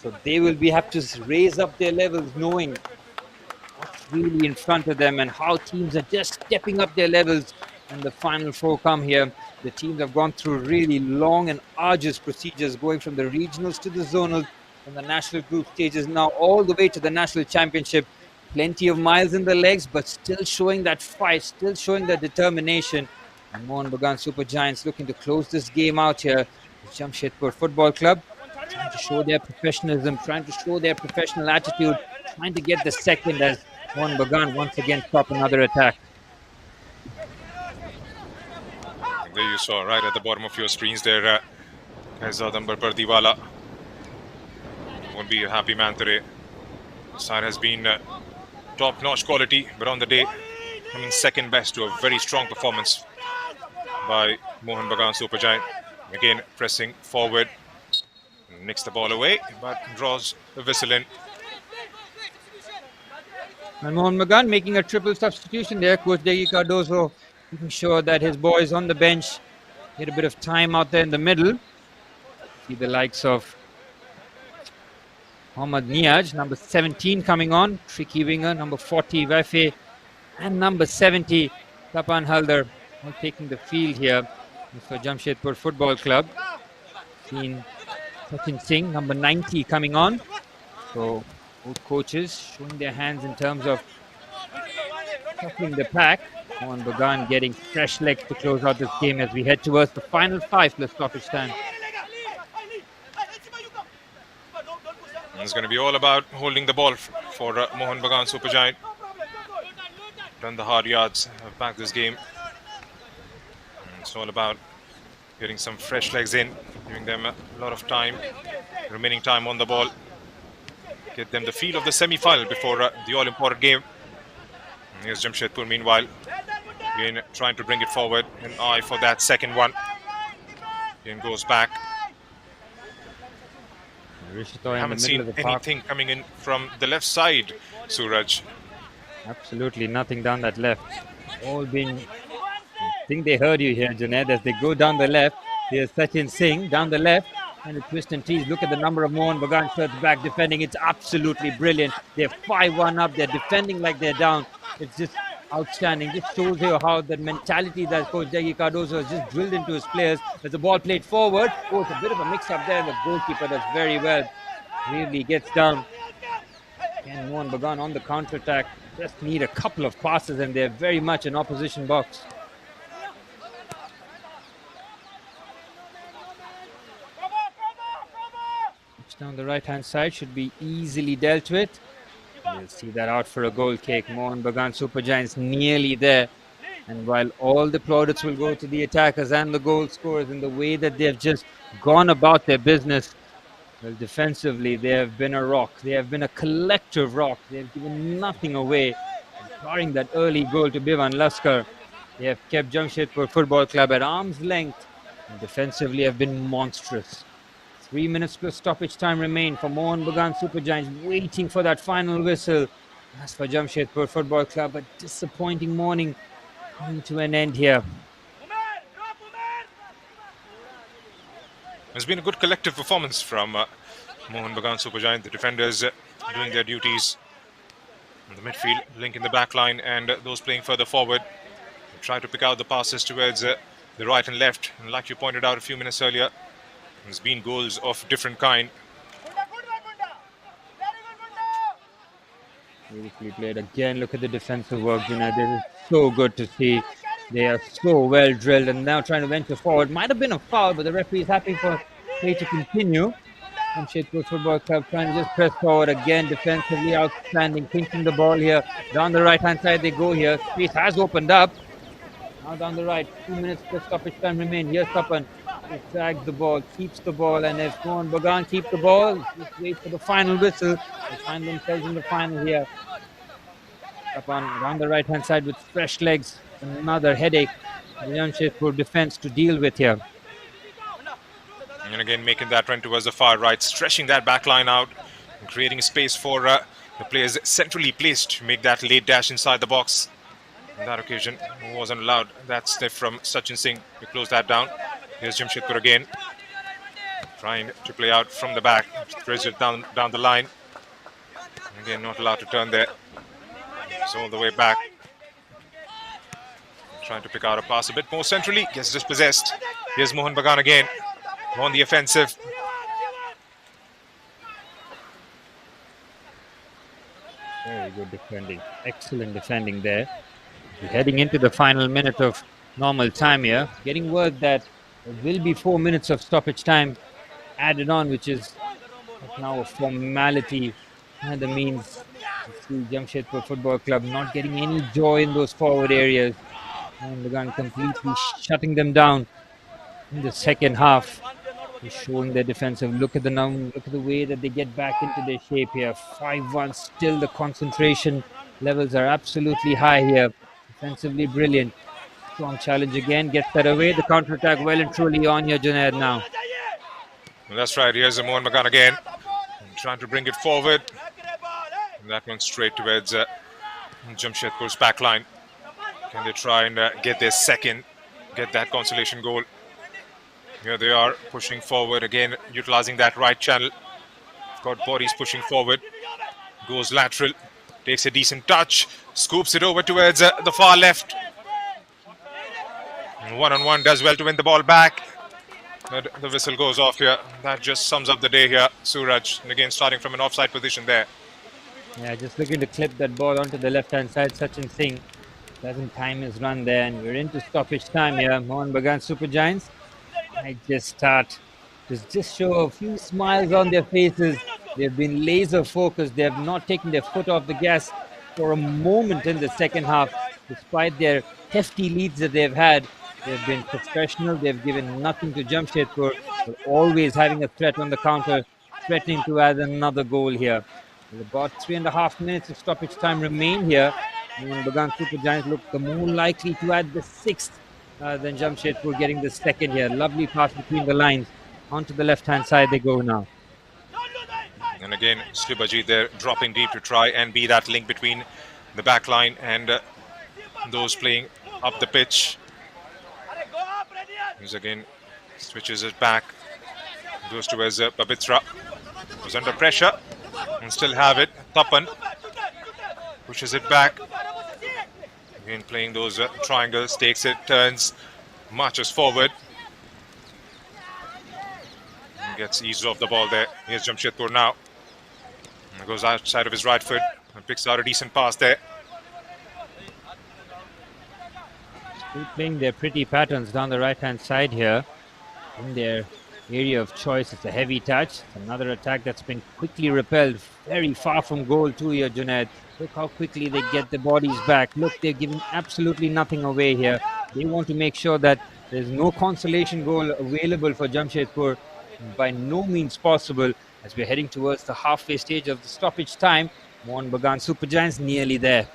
So they will have to raise up their levels, knowing what's really in front of them and how teams are just stepping up their levels when the final four come here. The teams have gone through really long and arduous procedures, going from the regionals to the zonals, from the national group stages now all the way to the national championship. Plenty of miles in the legs, but still showing that fight, still showing that determination. And Mohun Bagan Super Giants looking to close this game out here. Jamshedpur Football Club trying to show their professionalism, trying to show their professional attitude, trying to get the second as Mohun Bagan once again stop another attack. There you saw right at the bottom of your screens there, Kaizadambar Pardiwala won't be a happy man today. Side has been top-notch quality, but on the day coming second best to a very strong performance by Mohun Bagan Super Giant. Again pressing forward, nicks the ball away, but draws a whistle in. And Mohun Bagan making a triple substitution there. Coach Degi Cardozo making sure that his boys on the bench get a bit of time out there in the middle. See the likes of Mohammad Niaj, number 17 coming on, tricky winger, number 40 Vafe, and number 70 Tapan Haldar, all taking the field here for Jamshedpur Football Club. Seen Sachin Singh, number 90 coming on. So both coaches showing their hands in terms of shuffling the pack. Mohun Bagan getting fresh legs to close out this game as we head towards the final 5 plus stoppage time. It's going to be all about holding the ball for Mohun Bagan Super Giant. Done the hard yards, have backed this game. And it's all about getting some fresh legs in, giving them a lot of time, remaining time on the ball. Get them the feel of the semi-final before the all-important game. And here's Jamshedpur meanwhile, again trying to bring it forward. An eye for that second one. Again goes back. I haven't seen anything coming in from the left side, Suraj. Absolutely nothing down that left. All being, I think they heard you here, Junaid, as they go down the left. There's Sachin Singh down the left, and the twist and tease. Look at the number of Mohun Bagan shirts back defending. It's absolutely brilliant. They're 5-1 up. They're defending like they're down. It's just outstanding. Just shows you how the mentality that Coach Degi Cardozo has just drilled into his players. As the ball played forward, oh, it's a bit of a mix-up there. The goalkeeper does very well. Really gets down. And Mohun Bagan on the counter-attack. Just need a couple of passes and they're very much an opposition box. Down the right-hand side should be easily dealt with. You'll see that out for a goal kick. Mohun Bagan Super Giants nearly there. And while all the plaudits will go to the attackers and the goal scorers in the way that they've just gone about their business, well, defensively, they have been a rock. They have been a collective rock. They've given nothing away. Barring that early goal to Bivan Laskar, they have kept Jamshedpur Football Club at arm's length and defensively have been monstrous. 3 minutes plus stoppage time remain for Mohun Bagan Super Giants, waiting for that final whistle. As for Jamshedpur Football Club, a disappointing morning coming to an end here. It's been a good collective performance from Mohun Bagan Super Giant. The defenders doing their duties in the midfield, link in the back line, and those playing further forward. They try to pick out the passes towards the right and left. And like you pointed out a few minutes earlier, there's been goals of different kind. Beautifully played again. Look at the defensive work, Junaid. This is so good to see. They are so well drilled and now trying to venture forward. Might have been a foul, but the referee is happy for play to continue. Jamshedpur Football Club trying to just press forward again, defensively outstanding, pinching the ball here. Down the right-hand side they go here. Space has opened up. Now down the right, 2 minutes plus stoppage time remain. Here's Tapan. He drags the ball, keeps the ball, and if Mohun Bagan keep the ball, just wait for the final whistle. They find themselves in the final here. Tapan around the right-hand side with fresh legs. Another headache for the Jamshedpur defense to deal with here. And again making that run towards the far right, stretching that back line out and creating space for the players centrally placed to make that late dash inside the box. On that occasion, wasn't allowed that sniff from Sachin Singh to close that down. Here's Jamshedpur again, trying to play out from the back, threads it down the line. And again, not allowed to turn there. It's all the way back. Trying to pick out a pass a bit more centrally, gets dispossessed. Here's Mohun Bagan again, on the offensive. Very good defending. Excellent defending there. We're heading into the final minute of normal time here. Getting word that there will be 4 minutes of stoppage time added on, which is now a formality. And that means you see Jamshedpur Football Club not getting any joy in those forward areas. And Bagan completely shutting them down in the second half. Showing their defensive. Look at the way that they get back into their shape here. 5-1. Still the concentration levels are absolutely high here. Defensively brilliant. Strong challenge again. Gets that away. The counter-attack well and truly on here, Junaid, now. Well, that's right. Here's Mohun Bagan again, trying to bring it forward. And that one straight towards Jamshedpur's back line. Can they try and get their second, get that consolation goal? Here they are pushing forward again, utilizing that right channel. Got bodies pushing forward. Goes lateral, takes a decent touch, scoops it over towards the far left. And one-on-one does well to win the ball back. But the whistle goes off here. That just sums up the day here, Suraj. And again, starting from an offside position there. Yeah, just looking to clip that ball onto the left-hand side. Sachin Singh doesn't time his run there. And we're into stoppage time here. Mohun Bagan Super Giants. I just show a few smiles on their faces. They've been laser focused. They have not taken their foot off the gas for a moment in the second half. Despite their hefty leads that they've had, they've been professional. They've given nothing to Jamshedpur, but always having a threat on the counter, threatening to add another goal here. With about 3.5 minutes of stoppage time remain here. And Bagan Super Giants look the more likely to add the sixth than Jamshedpur getting the second here. Lovely pass between the lines. Onto the left-hand side they go now. And again, Sribaji there dropping deep to try and be that link between the back line and those playing up the pitch. He's again switches it back. Goes towards Pabitra. Who's under pressure and still have it. Tapan pushes it back. Again playing those triangles, takes it, turns, marches forward. And gets eased off the ball there. Here's Jamshedpur now. And goes outside of his right foot and picks out a decent pass there. Still playing their pretty patterns down the right-hand side here. In their area of choice, it's a heavy touch. It's another attack that's been quickly repelled. Very far from goal too here, Junaid. Look how quickly they get the bodies back. Look, they're giving absolutely nothing away here. They want to make sure that there's no consolation goal available for Jamshedpur. By no means possible, as we're heading towards the halfway stage of the stoppage time. Mohun Bagan Super Giants nearly there.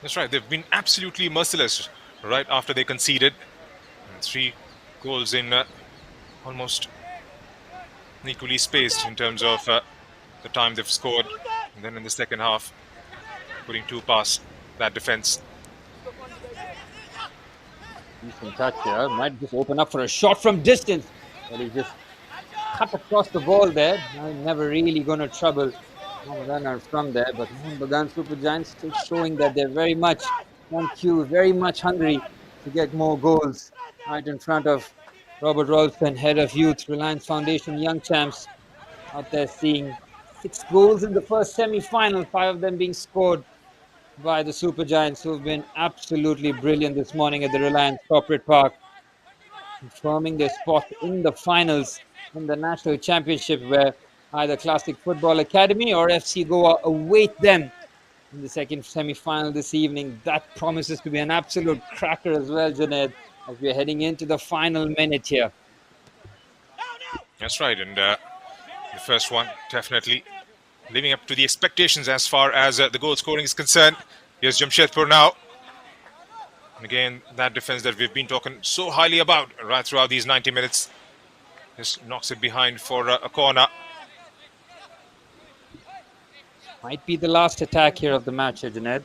That's right. They've been absolutely merciless right after they conceded. And 3 goals in almost equally spaced in terms of the time they've scored. And then in the second half, putting 2 past that defense. Decent touch here. Might just open up for a shot from distance. But he just cut across the ball there. Never really going to trouble runner from there. But Mohun Bagan Super Giants still showing that they're very much on cue, very much hungry to get more goals. Right in front of Robert Rolfson, head of youth, Reliance Foundation Young Champs, out there seeing 6 goals in the first semi-final, 5 of them being scored by the Super Giants, who have been absolutely brilliant this morning at the Reliance Corporate Park, confirming their spot in the finals in the National Championship, where either Classic Football Academy or FC Goa await them in the second semi-final this evening. That promises to be an absolute cracker as well, Junaid, as we're heading into the final minute here. That's right. And the first one definitely living up to the expectations as far as the goal scoring is concerned. Here's Jamshedpur now. And again, that defense that we've been talking so highly about right throughout these 90 minutes just knocks it behind for a corner. Might be the last attack here of the match, Junaid.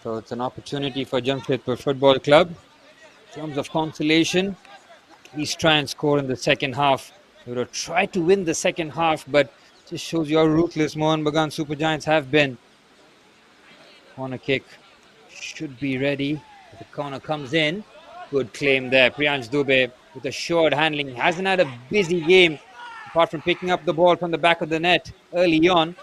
So it's an opportunity for Jamshedpur Football Club. In terms of consolation, at least try and score in the second half. They would have tried to win the second half, but just shows you how ruthless Mohun Bagan Super Giants have been. Corner kick should be ready. The corner comes in. Good claim there. Priyansh Dubey with assured handling. He hasn't had a busy game apart from picking up the ball from the back of the net early on.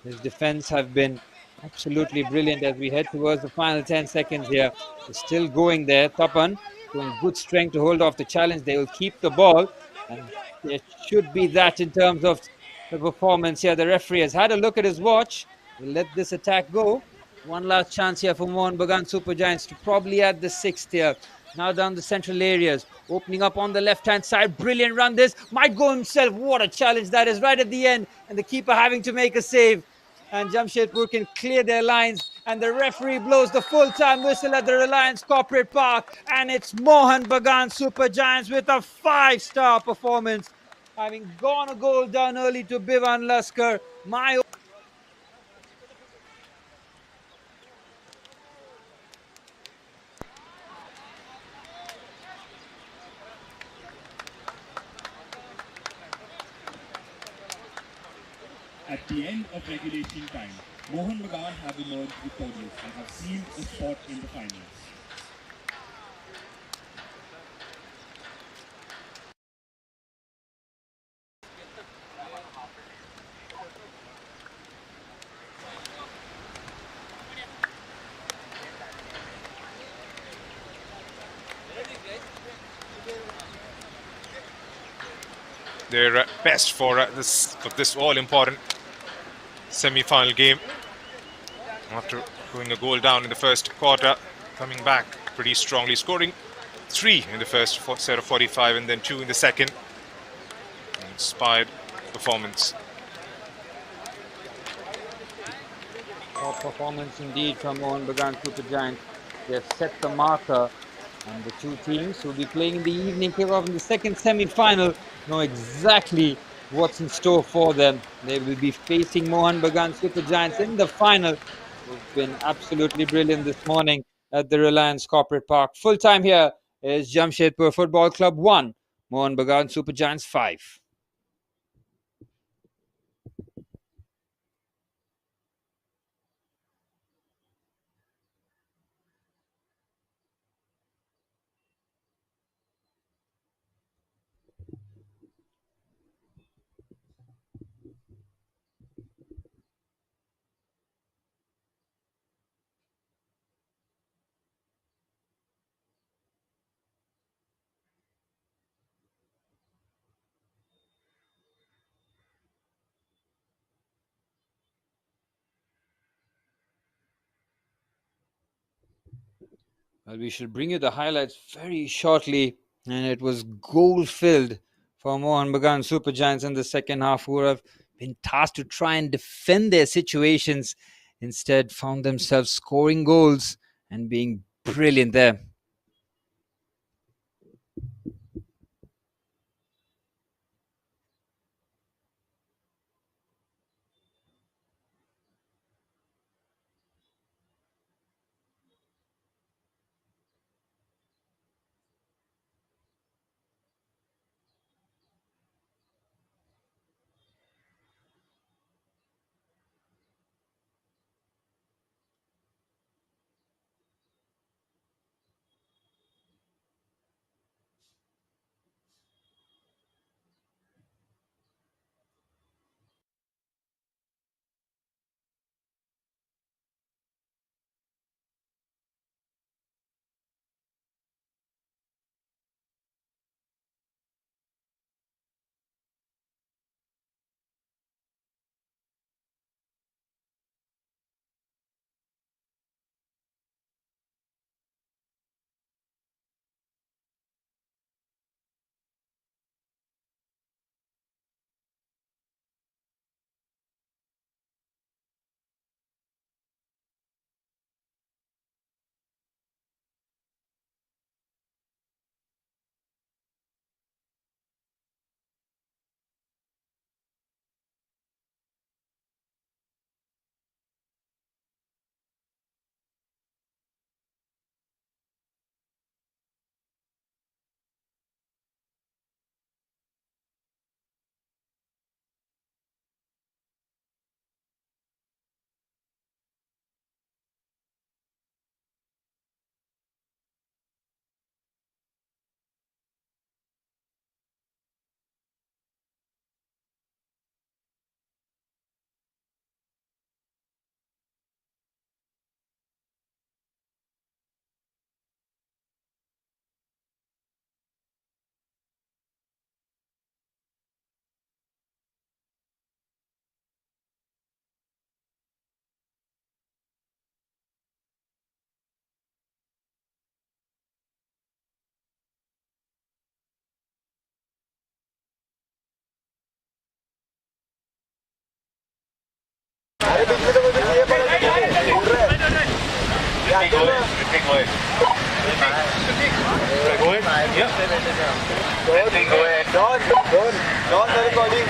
His defense have been absolutely brilliant as we head towards the final 10 seconds here. They're still going there. Tapan showing good strength to hold off the challenge. They will keep the ball, and there should be that in terms of the performance here. The referee has had a look at his watch. He'll let this attack go. One last chance here for Mohun Bagan Super Giants to probably add the sixth here. Now down the central areas, opening up on the left-hand side. Brilliant run. This might go himself. What a challenge that is right at the end. And the keeper having to make a save. And Jamshedpur can clear their lines. And the referee blows the full-time whistle at the Reliance Corporate Park. And it's Mohun Bagan Super Giants with a 5-star performance. Having gone a goal down early to Bivan Laskar. My At the end of regulation time, Mohun Bagan have emerged victorious and have sealed a spot in the finals. Their best for this all-important semi-final game. After going a goal down in the first quarter, coming back pretty strongly, scoring 3 in the first set of 45 and then 2 in the second. Inspired performance. top performance indeed from Mohun Bagan Super Giants. They have set the marker, and the two teams who will be playing in the evening kickoff in the second semi-final know exactly what's in store for them. They will be facing Mohun Bagan Super Giants in the final, who've been absolutely brilliant this morning at the Reliance Corporate Park. Full time here is Jamshedpur Football Club 1, Mohun Bagan Super Giants 5. Well, we shall bring you the highlights very shortly, and it was goal filled for Mohun Bagan Super Giants in the second half, who have been tasked to try and defend their situations. Instead, found themselves scoring goals and being brilliant there.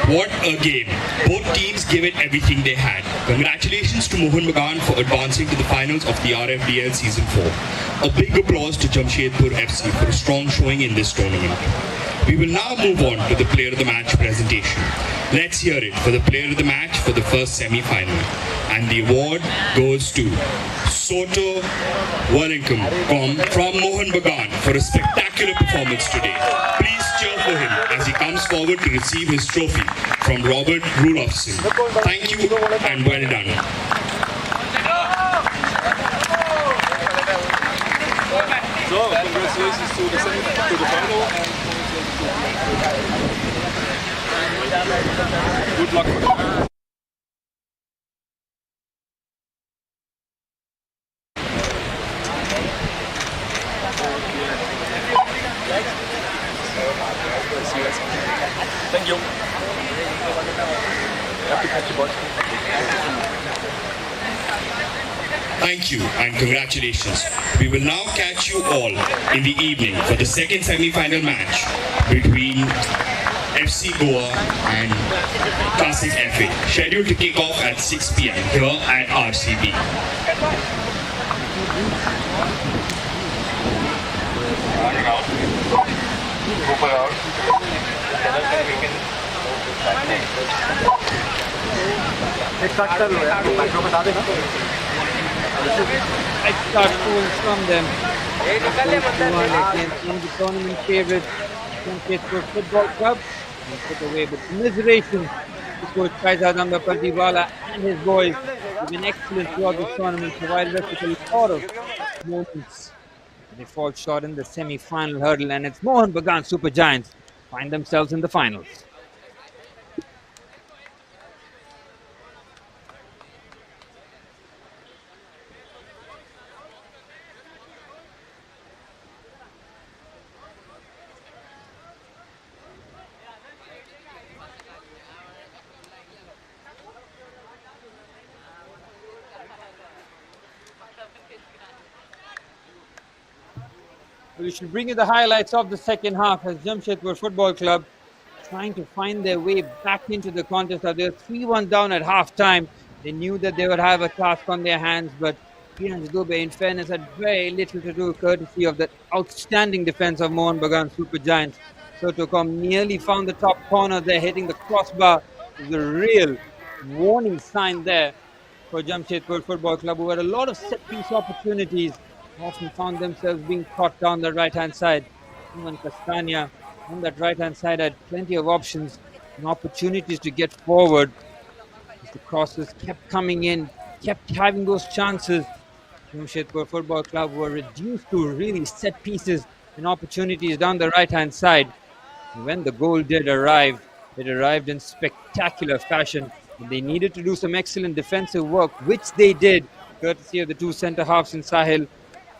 What a game. Both teams gave it everything they had. Congratulations to Mohun Bagan for advancing to the finals of the RFDL Season 4. A big applause to Jamshedpur FC for a strong showing in this tournament. We will now move on to the Player of the Match presentation. Let's hear it for the Player of the Match for the first semi-final. And the award goes to Soto Wellington from Mohun Bagan for a spectacular performance today. Please cheer for him as he comes forward to receive his trophy from Robert Rudolphson. Thank you and well done. So, congratulations to the final and good luck for them. Thank you. You have to catch the ball. Thank you and congratulations. We will now catch you all in the evening for the second semi-final match between FC Goa and Classic FA, scheduled to kick off at 6 p.m. here at RCB. Start goals from them. Against the tournament favourite Jamshedpur Football Club. And put away with commiseration to coach Faizad Pardiwala and his boys. They've been excellent throughout this tournament, provided us with a lot of moments. They fall short in the semi-final hurdle, and it's Mohun Bagan Super Giants find themselves in the finals. We should bring you the highlights of the second half as Jamshedpur Football Club trying to find their way back into the contest. They were 3-1 down at half-time. They knew that they would have a task on their hands, but Priyansh Dubey, in fairness, had very little to do courtesy of the outstanding defense of Mohun Bagan Super Giants. Sotocom nearly found the top corner there, hitting the crossbar. It was a real warning sign there for Jamshedpur Football Club, who had a lot of set-piece opportunities. Often found themselves being caught down the right-hand side. Even Castagna on that right-hand side had plenty of options and opportunities to get forward. As the crosses kept coming in, kept having those chances. Jamshedpur Football Club were reduced to really set pieces and opportunities down the right-hand side. And when the goal did arrive, it arrived in spectacular fashion. And they needed to do some excellent defensive work, which they did, courtesy of the two centre-halves in Sahil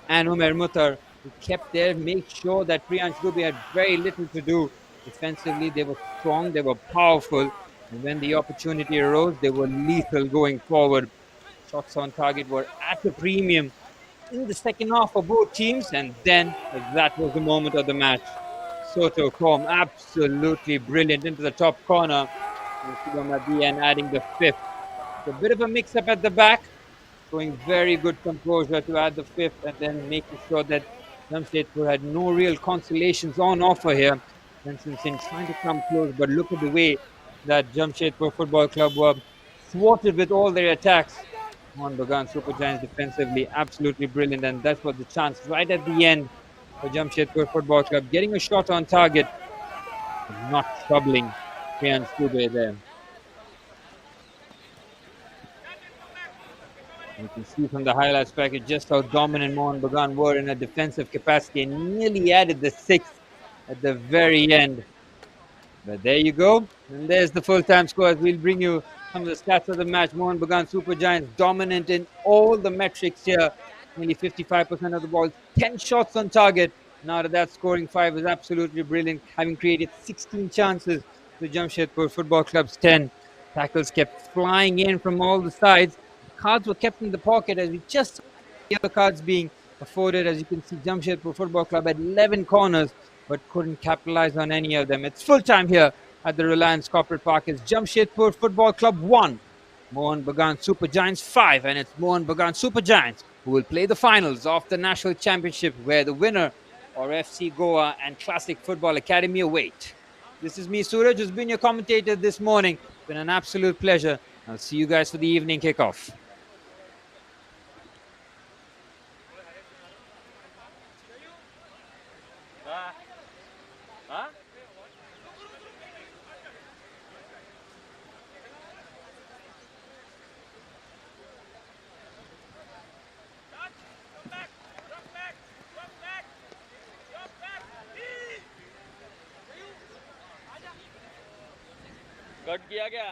and Umer Mutar, who kept there, make sure that Priyansh Dubey had very little to do. Defensively, they were strong, they were powerful, and when the opportunity arose, they were lethal going forward. Shots on target were at a premium in the second half for both teams, and then that was the moment of the match. Soto Kom absolutely brilliant into the top corner, and Shubham at the end adding the fifth. It's a bit of a mix-up at the back, showing very good composure to add the fifth and then making sure that Jamshedpur had no real consolations on offer here. Benson Singh trying to come close, but look at the way that Jamshedpur Football Club were thwarted with all their attacks. Mohun Bagan Super Giants defensively absolutely brilliant, and that was the chance right at the end for Jamshedpur Football Club, getting a shot on target, but not troubling Priyansh Dubey there. You can see from the highlights package just how dominant Mohun Bagan were in a defensive capacity and nearly added the sixth at the very end. But there you go. And there's the full-time score as we'll bring you some of the stats of the match. Mohun Bagan Super Giants dominant in all the metrics here. Nearly 55% of the balls, 10 shots on target. And out of that, scoring 5 is absolutely brilliant, having created 16 chances to Jamshedpur Football Club's 10. Tackles kept flying in from all the sides. Cards were kept in the pocket as we just saw the other cards being afforded. As you can see, Jamshedpur Football Club had 11 corners but couldn't capitalize on any of them. It's full time here at the Reliance Corporate Park. It's Jamshedpur Football Club 1, Mohun Bagan Super Giants 5, and it's Mohun Bagan Super Giants who will play the finals of the National Championship, where the winner or FC Goa and Classic Football Academy await. This is me, Suraj, who's been your commentator this morning. It's been an absolute pleasure. I'll see you guys for the evening kickoff. Huh? Cut किया क्या